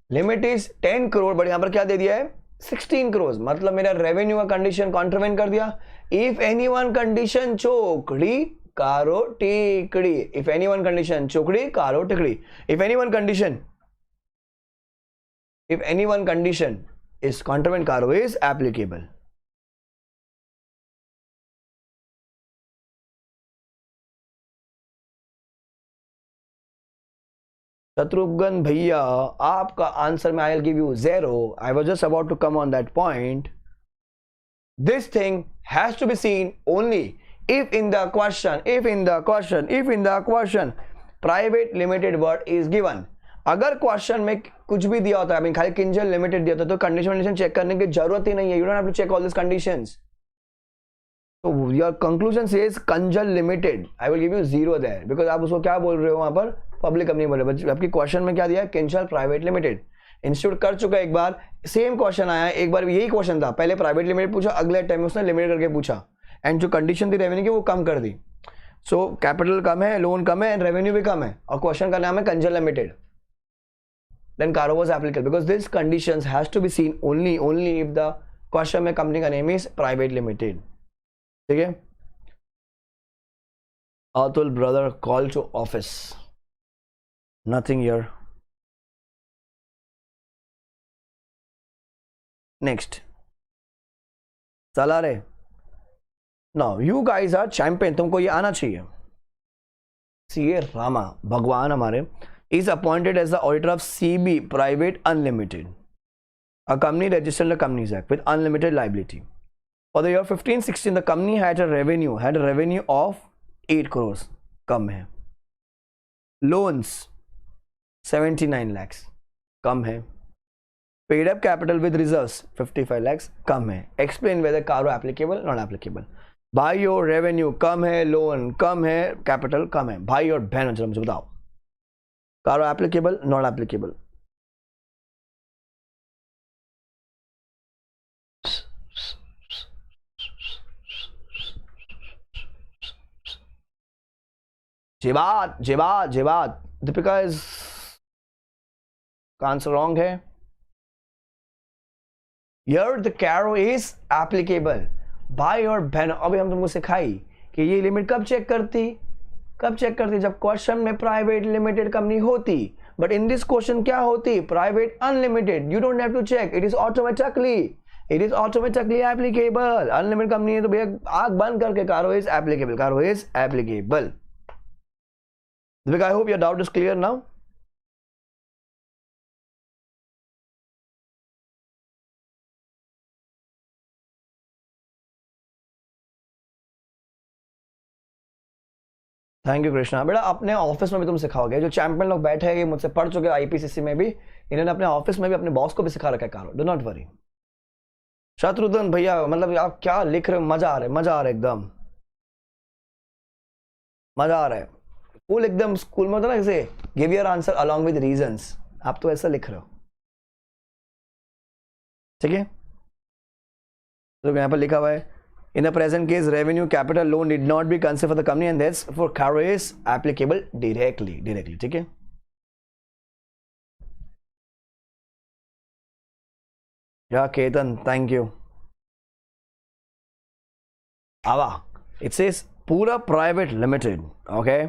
Limit is 10 crore. But यहाँ पर क्या दे दिया है? 16 crores. मतलब मेरा revenue का condition contravened कर दिया। इफ एनी वन कंडीशन चोकड़ी कारो टिकड़ी, इफ एनी वन कंडीशन चोकड़ी कारो टिकड़ी, if any one condition is contravened CARO is applicable. Shatrughan भैया आपका आंसर में I will give you 0. I was just about to come on that point. This thing has to be seen only if in the question private limited word is given. अगर question में कुछ भी दिया होता है, खाली Kinjal limited दिया होता है, तो कंडीशन चेक करने की जरूरत ही नहीं है. You don't have to check all this conditions. So your conclusion says Kanjal Limited. I will give you 0 there because आप उसको क्या बोल रहे हो वहां पर, पब्लिक कंपनी बोल रहे हो. आपकी क्वेश्चन में क्या दिया है? Kinjal private limited. इंस्टीट्यूट कर चुका है एक बार, सेम क्वेश्चन आया, एक बार यही क्वेश्चन था, पहले प्राइवेट लिमिटेड पूछा, अगले टाइम उसने लिमिटेड करके पूछा, एंड जो कंडीशन थी रेवेन्यू की वो कम कर दी. सो कैपिटल कम है, लोन कम है, एंड रेवेन्यू भी कम है, और क्वेश्चन का नाम है Kanjal limited. Then CARO was applicable because this conditions has to be seen only if the question में कंपनी का नेम इज प्राइवेट लिमिटेड. ठीक है. Atul brother call to office. Nothing here. Next चला रे. Now you guys are champion, तुमको ये आना चाहिए. सीए रामा भगवान हमारे is appointed as the auditor of CB Private Unlimited, a company registered in the Companies Act with unlimited liability. For the year 15-16, the company had a revenue of 8 crores. कम है. Loans 79 lakhs. कम है. Paid up capital with reserves 55 lakhs. कम है. Explain whether CARO applicable, not applicable. भाई your revenue कम है, loan कम है, capital कम है. भाई और बहन चलो मुझे बताओ, CARO applicable, not applicable. जेबात दीपिका इज आंसर रॉन्ग है. Here the carro is applicable. भाई और बहन, अभी हम तुमको सिखाई कि ये लिमिट कब चेक करती जब क्वेश्चन में प्राइवेट लिमिटेड कंपनी होती. बट इन दिस क्वेश्चन क्या होती? Private unlimited. You don't have to check, it is automatically applicable. Unlimited company है तो भैया आग बंद करके CARO is applicable. I hope your doubt is clear now. Thank you Krishna. बेटा अपने ऑफिस में भी तुम सिखाओगे. जो चैंपियन लोग बैठे हैं ये मुझसे पढ़ चुके हैं आईपीसीसी में भी, इन्होंने अपने ऑफिस में भी अपने बॉस को भी सिखा रखा है कारो. Do not worry. शत्रुघ्न भैया, मतलब आप क्या लिख रहे हो? मजा आ रहा है एकदम. मजा आ रहा है फुल एकदम. स्कूल में होता ना ऐसे, give your answer along with reasons. आप तो ऐसा लिख रहे हो. ठीक है, तो यहाँ पर लिखा हुआ है in the present case revenue capital loan did not be considered for the company and that's for Caro is applicable directly. ठीक है. Yeah, Ketan, thank you. Ava, it says Pura Private Limited, okay,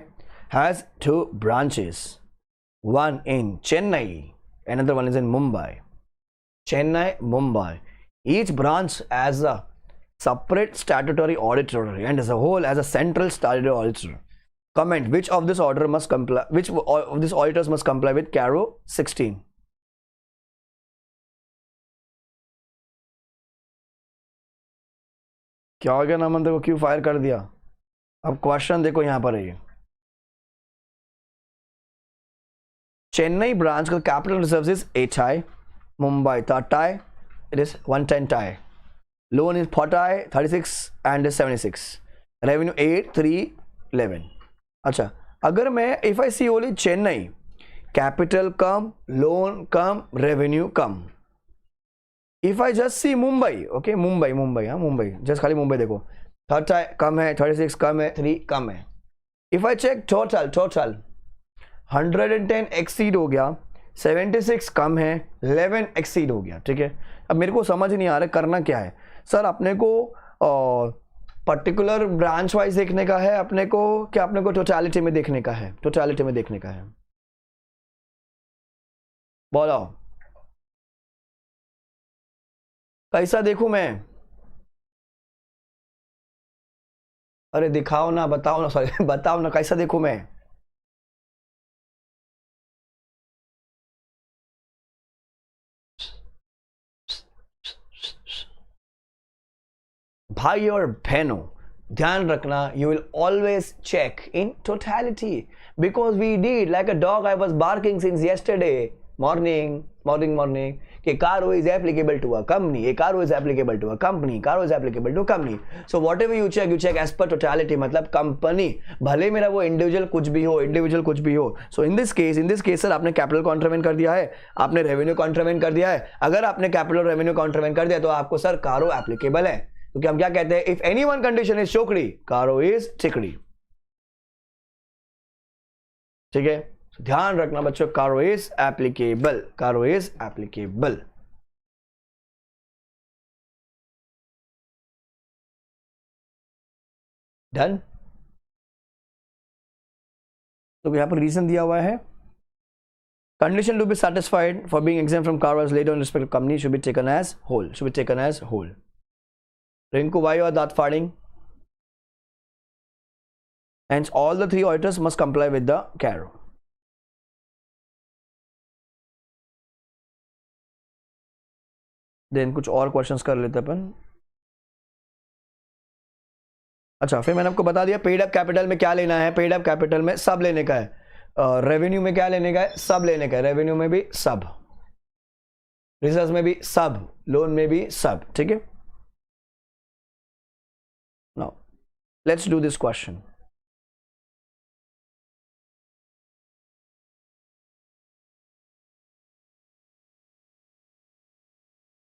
has 2 branches. One in Chennai, another one is in Mumbai. Chennai, Mumbai. Each branch has a separate statutory auditor and as a whole as a central statutory auditor. Comment, which of this order must comply, which of these auditors must comply with Caro 16? क्या हो गया नामंत को क्यों fire कर दिया? अब question देखो यहां पर है. चेन्नई ब्रांच का capital reserve is 8 tie, Mumbai 3 tie, it is 110 tie. Loan is 40, 36 and 76. Revenue 8, 3, 11. अच्छा, अगर मैं if I see only Chennai, capital come, loan come, revenue come. If I just see Mumbai, okay, Mumbai हाँ, मुंबई just खाली मुंबई देखो, 30 कम है, 36 कम है, 3 कम है. If I check total 110 exceed हो गया, 76 कम है, 11 exceed हो गया. ठीक है, अब मेरे को समझ नहीं आ रहा करना क्या है. सर अपने को पर्टिकुलर ब्रांच वाइज देखने का है अपने को, क्या अपने को टोटलिटी में देखने का है? टोटलिटी में देखने का है. बोलो कैसा देखूं मैं? अरे दिखाओ ना, बताओ ना, सॉरी बताओ ना कैसा देखूं मैं? भाई और बहनों ध्यान रखना, you will always check in totality because we did like a dog. I was barking since yesterday morning कि Caro is applicable to a company, Caro is applicable to a company, Caro is applicable to a company. So whatever you check as per totality. मतलब company भले मेरा वो individual कुछ भी हो. So in this case sir आपने capital contribute कर दिया है, आपने रेवेन्यू कॉन्ट्रीब्यूट कर दिया है. अगर आपने कैपिटल रेवेन्यू कॉन्ट्रीब्यूट कर दिया तो आपको सर Caro एप्लीकेबल है. क्योंकि हम क्या कहते हैं, if any one condition is चोकड़ी, Caro इज चिकड़ी. ठीक है, ध्यान रखना बच्चों, Caro इज एप्लीकेबल. डन. तो यहां पर रीजन दिया हुआ है, condition to be satisfied for being exempt from Caro as laid on respective company should be taken as whole. Rinku, why you are that farting? Hence, all the 3 auditors must comply with the Caro. Then कुछ और questions कर लेते अपन. अच्छा, फिर मैंने आपको बता दिया पेड अप कैपिटल में क्या लेना है. पेड अप कैपिटल में सब लेने का है. रेवेन्यू में क्या लेने का है? सब लेने का है. रेवेन्यू में भी सब, रिजर्व में भी सब, लोन में भी सब. ठीक है. Now, let's do this question.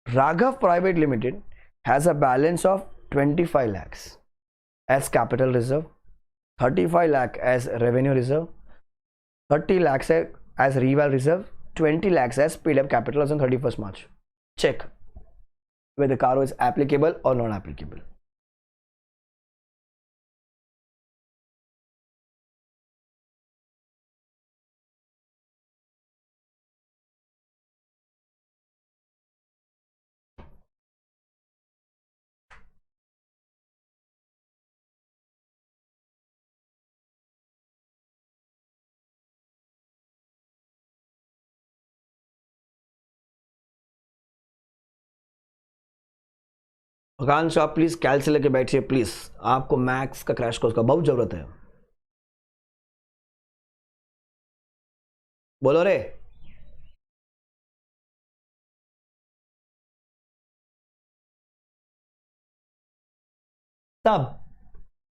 Raghav Private Limited has a balance of 25 lakhs as capital reserve, 35 lakh as revenue reserve, 30 lakhs as reval reserve, 20 lakhs as paid up capital as on 31st March. Check. whether Caro is applicable or non applicable. आकांक्ष आप please कैल से लेके बैठिए please, आपको maths का crash course का बहुत जरूरत है. बोलो रे. सब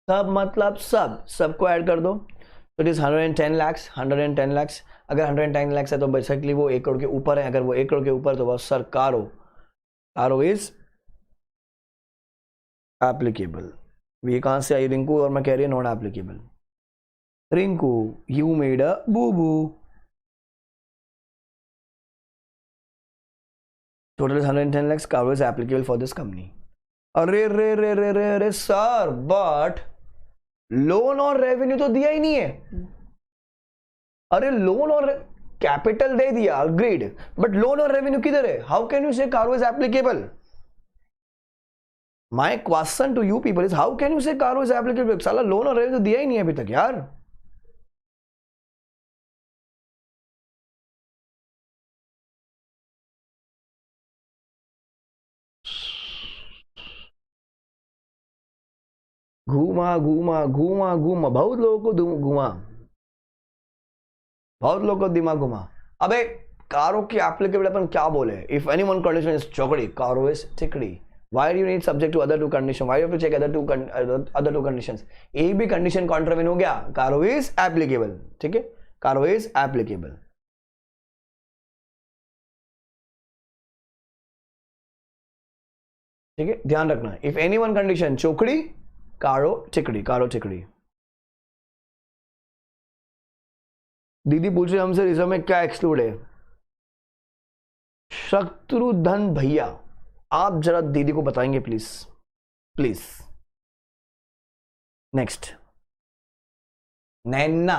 सब मतलब सबको ऐड कर दो. तो इट इज 110 lakhs. 110 lakhs. अगर 110 lakhs है तो बेसिकली वो 1 करोड़ के ऊपर है. अगर वो 1 करोड़ के ऊपर तो बस सर कारो इज एप्लीकेबल. ये कहां से आई रिंकू? और मैं कह रही हूँ not applicable. Rinku you made a बू बू. Total 110 lakhs. कारो is applicable for this company. अरे रे रे रे रे रे सर, बट लोन और रेवेन्यू तो दिया ही नहीं है. अरे लोन और कैपिटल दे दिया, अग्रीड, बट लोन और रेवेन्यू किधर है? How can you say CARO is applicable? My question to you people is how can you say CARO is applicable? साला लोन और रेवेन्यू तो दिया ही नहीं है अभी तक यार. घूमा घूमा घूमा घूमा, बहुत लोगों को घूमा, बहुत लोगों को दिमाग घुमा. अबे कारो की एप्लीकेबल अपन क्या बोले? If any one condition is चौकड़ी, कारो इज टिकड़ी. Why do you need subject to other two conditions? Why do you have to check other two conditions? एक भी कंडीशन कॉन्ट्रावेन हो गया, कारो इज एप्लीकेबल. ठीक है, कारो इज एप्लीकेबल. ठीक है, ध्यान रखना. इफ एनी वन कंडीशन चौकड़ी, कारो टिकड़ी, कारो टिकड़ी. दीदी पूछ रहे हमसे रिजर्व में क्या एक्सक्लूड है. शत्रुधन भैया आप जरा दीदी को बताएंगे प्लीज, प्लीज. नेक्स्ट नैना.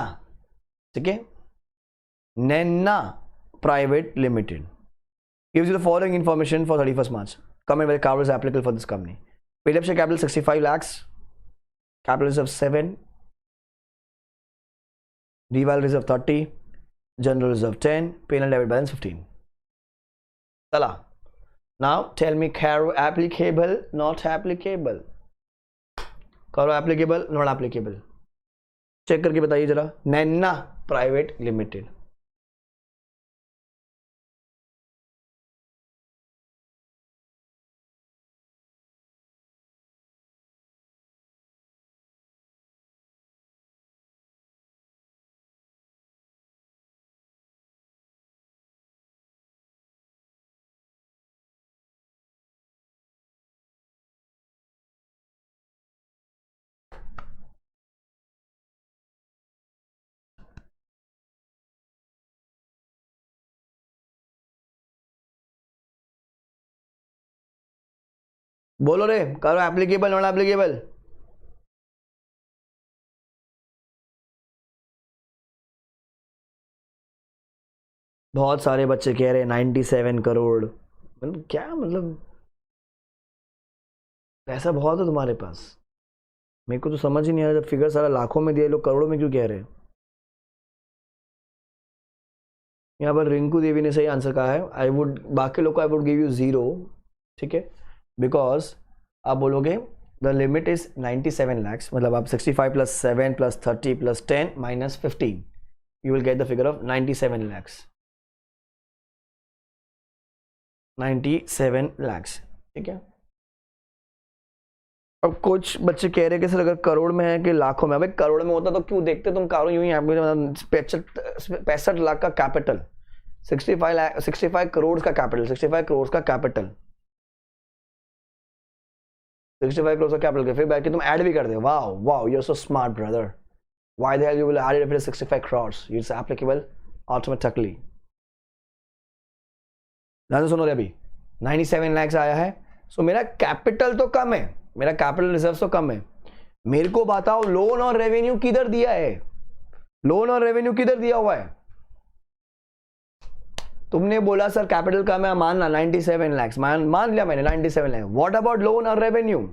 ठीक है, Naina private limited gives you the following information for 31st March. Comment whether Caro is applicable for this company. Paid up share capital 65 lakhs, capital reserve 7, reval reserve 30, general reserve 10, penal debit balance 15. Tala. Now tell me Caro applicable, not applicable. Caro applicable, not applicable. Check करके बताइए जरा. Naina private limited. बोलो रे, करो applicable not applicable. बहुत सारे बच्चे कह रहे हैं 97 करोड़. मतलब क्या, मतलब पैसा बहुत है तुम्हारे पास. मेरे को तो समझ ही नहीं आ रहा, जब फिगर सारा लाखों में दिए, लोग करोड़ों में क्यों कह रहे हैं. यहाँ पर रिंकू देवी ने सही आंसर कहा है. आई वुड, बाकी लोग को आई वुड गिव यू 0. ठीक है, बिकॉज आप बोलोगे द लिमिट इज 97 lakhs, मतलब आप 65 + 7 + 30 + 10 - 15, you will get the figure of 97 lakhs. 97 lakhs. ठीक है. अब कुछ बच्चे कह रहे हैं कि सर अगर करोड़ में है कि लाखों में. अबे करोड़ में होता तो क्यों देखते तुम कारो यूं ही. 65 लाख का कैपिटल, 65 करोड़ का कैपिटल, 65 करोड़ का कैपिटल, 65 करोड़ का कैपिटल. फिर बैठ के तुम ऐड भी कर दे. Wow wow, you are so smart brother. Why the hell you will add it 65 crore? It's applicable automatically. ध्यान से सुनो रे. अभी 97 lakhs आया है, सो मेरा कैपिटल तो कम है, मेरा कैपिटल रिजर्व तो कम है. मेरे को बताओ लोन और रेवेन्यू किधर दिया है, लोन और रेवेन्यू किधर दिया हुआ है. तुमने बोला सर कैपिटल कम है, मानना 97 लाख, मान लिया मैंने 97 लाख. व्हाट अबाउट लोन और रेवेन्यू?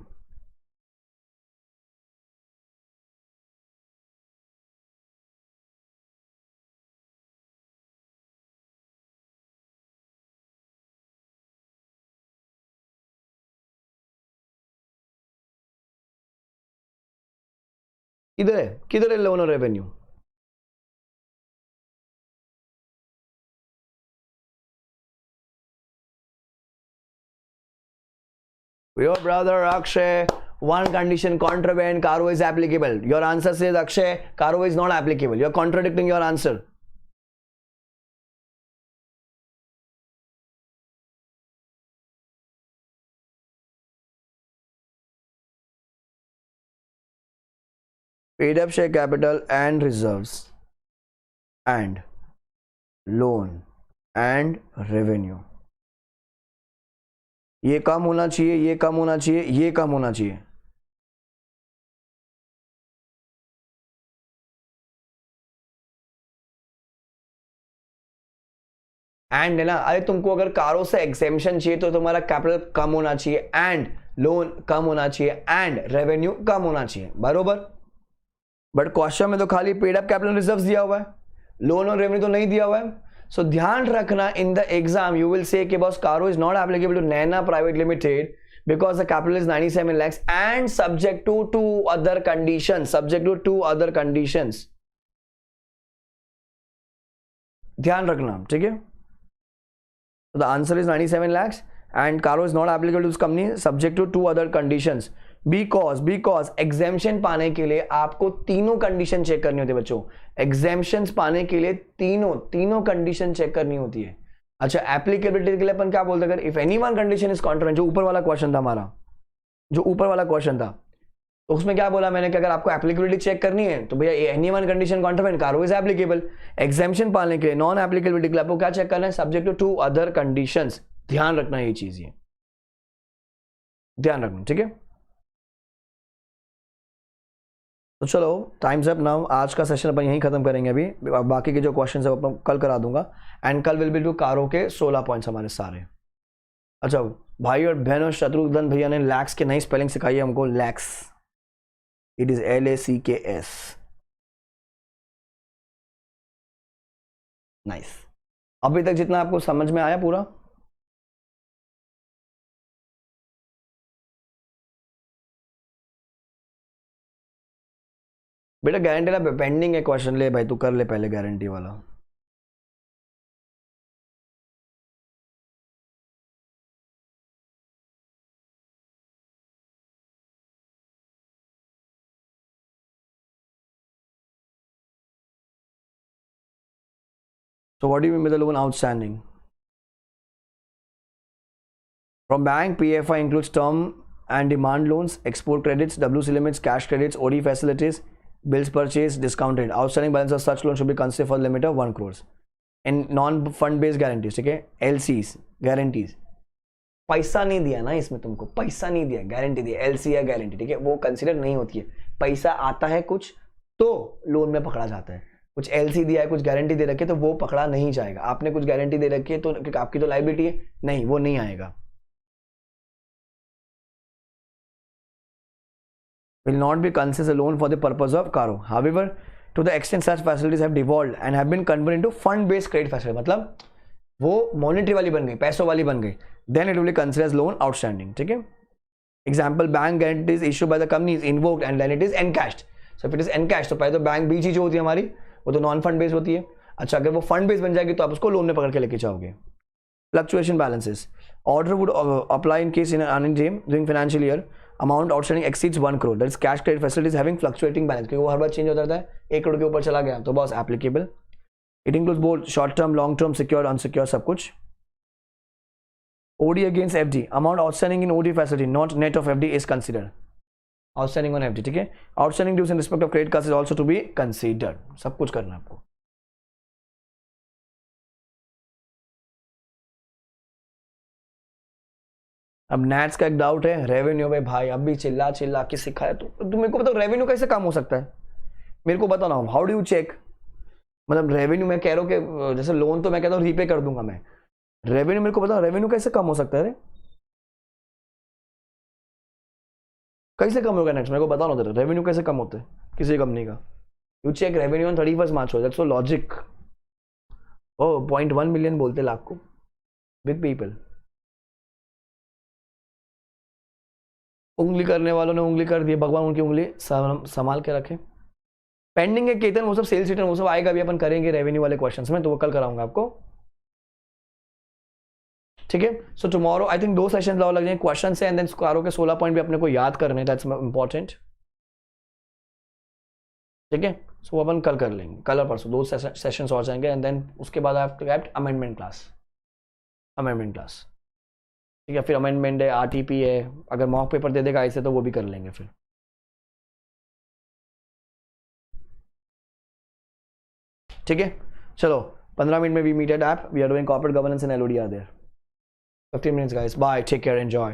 किधर है लोन और revenue? Your brother Akshay, one condition contravene, Karo is applicable. Your answer says Akshay, Karo is not applicable. You're contradicting your answer. Paid up share capital and reserves and loan and revenue. ये कम होना चाहिए, ये कम होना चाहिए, ये कम होना चाहिए. And है ना, अरे तुमको अगर कारो से एग्जेम्पशन चाहिए तो तुम्हारा कैपिटल कम होना चाहिए, एंड लोन कम होना चाहिए, एंड रेवेन्यू कम होना चाहिए, बरोबर. बट क्वेश्चन में तो खाली पेड अप कैपिटल रिजर्व्स दिया हुआ है, लोन और रेवेन्यू तो नहीं दिया हुआ है. सो ध्यान रखना, in the exam you will say कि boss CARO is not applicable to Naina private limited because the capital is 97 lakhs and subject to two other conditions, ध्यान रखना, ठीक है. So the answer is 97 lakhs and Caro is not applicable to this company subject to two other conditions because exemption पाने के लिए आपको तीनों condition check करनी होती है बच्चों. exemptions पाने के लिए तीनों कंडीशन चेक करनी होती है. अच्छा, एप्लीकेबिलिटी के लिए अपन क्या बोलते हैं, अगर if any one condition is contravened, जो ऊपर वाला क्वेश्चन था हमारा, जो ऊपर वाला क्वेश्चन था, तो उसमें क्या बोला मैंने कि अगर आपको एप्लीकेबिलिटी चेक करनी है तो भैया any one condition कॉन्ट्रावेंट, CARO is applicable. Exemption पाने के लिए नॉन एप्लीकेबिलिटी के लिए आपको क्या चेक करना है, subject to to other conditions. ध्यान रखना ये चीज, ये ध्यान रखना, ठीक है. तो चलो टाइम्स अप नाउ. आज का सेशन अपन यहीं खत्म करेंगे. अभी बाकी के जो क्वेश्चन है अपन कल करा दूंगा. एंड कल विल बी डू कारो के 16 पॉइंट्स हमारे सारे. अच्छा भाई और बहनों, शत्रुघ्न भैया ने लैक्स के नई स्पेलिंग सिखाई है हमको. Lakhs, it is LACKS. Nice. अभी तक जितना आपको समझ में आया पूरा? बेटा गारंटी वाला पेंडिंग है क्वेश्चन, ले भाई तू कर ले पहले गारंटी वाला. So what do you mean by the loan outstanding? From bank, PFI includes term and demand loans, export credits, WC limits, cash credits, OD facilities, bills purchased, discounted. Outstanding balance of such loan should be considered for the limit of 1 crore. And non-fund based guarantees, ठीक है, LCs, guarantees. पैसा नहीं दिया ना इसमें, तुमको पैसा नहीं दिया, गारंटी दिया, LC या गारंटी, ठीक है, वो कंसिडर नहीं होती है. पैसा आता है कुछ तो लोन में पकड़ा जाता है. कुछ LC दिया है, कुछ गारंटी दे रखी है, तो वो पकड़ा नहीं जाएगा. आपने कुछ गारंटी दे रखी है तो आपकी तो लायबिलिटी है, नहीं, वो नहीं आएगा. Will not be considered a loan for the purpose of Caro. However, to the extent such facilities have devolved and have been converted into fund-based credit facility, मतलब वो मॉनिटरी वाली बन गई, पैसों वाली बन गई, then it will be considered as loan outstanding. ठीक है. Example, bank guarantees issued by the company is invoked and then it is encashed. So if it is encashed, तो पहले तो बैंक बीच ही जो होती है हमारी, वो तो नॉन फंड बेस होती है. अच्छा, अगर वो फंड बेस बन जाएगी तो आप उसको लोन में पकड़ के लेके जाओगे. Fluctuation balances. Order would apply in case in an uninterim during financial year amount outstanding exceeds 1 crore. That is cash credit facilities having fluctuating balance. क्योंकि वो हर बार चेंज होता रहता है. 1 करोड़ के ऊपर चला गया तो बस applicable. It includes both short term, long term, secured, unsecured, सब कुछ. OD against FD. Amount outstanding in OD facility, not net of FD, is considered. Outstanding on FD, ठीक है. Outstanding dues in respect of credit cards is also to be considered. सब कुछ करना है आपको. अब नैट्स का एक डाउट है रेवेन्यू पे, भाई अब भी चिल्ला चिल्ला के सिखाया तो तुम मेरे को बताओ रेवेन्यू कैसे कम हो सकता है, मेरे को बताओ ना, हाउ डू यू चेक? मतलब रेवेन्यू मैं कह रहा हूँ कि जैसे लोन तो मैं कहता हूँ रीपे कर दूंगा मैं, रेवेन्यू मेरे को बताओ रेवेन्यू कैसे कम हो सकता है? अरे कैसे कम होगा नेक्स्ट, मेरे को बताओ ना, रेवेन्यू कैसे कम होते है किसी कंपनी का? You check revenue on 31 March, that's so logic. Oh 0.1 million बोलते लाख को, बिग पीपल। उंगली करने वालों ने उंगली कर दी, भगवान उनकी उंगली संभाल के रखे। पेंडिंग है केतन, वो सब सेल्स रिटर्न वो सब आएगा, भी अपन करेंगे रेवेन्यू वाले क्वेश्चंस में, तो वो कल कराऊंगा आपको, ठीक है? So tomorrow I think 2 sessions और लग जाएंगे क्वेश्चन से, एंड देन कारो के 16 पॉइंट भी अपने को याद करने, दैट्स इंपॉर्टेंट, ठीक है? सो अपन कल कर लेंगे, कल और परसों 2 सेशंस और जाएंगे, एंड देन उसके बाद आप अमेंडमेंट क्लास, अमेंडमेंट क्लास, ठीक है? फिर अमेंडमेंट है, आरटीपी है, अगर मॉक पेपर दे देगा ऐसे तो वो भी कर लेंगे फिर, ठीक है? चलो 15 मिनट में we meet at app, we are doing corporate governance and LOD are there. 15 minutes guys, bye, take care, enjoy.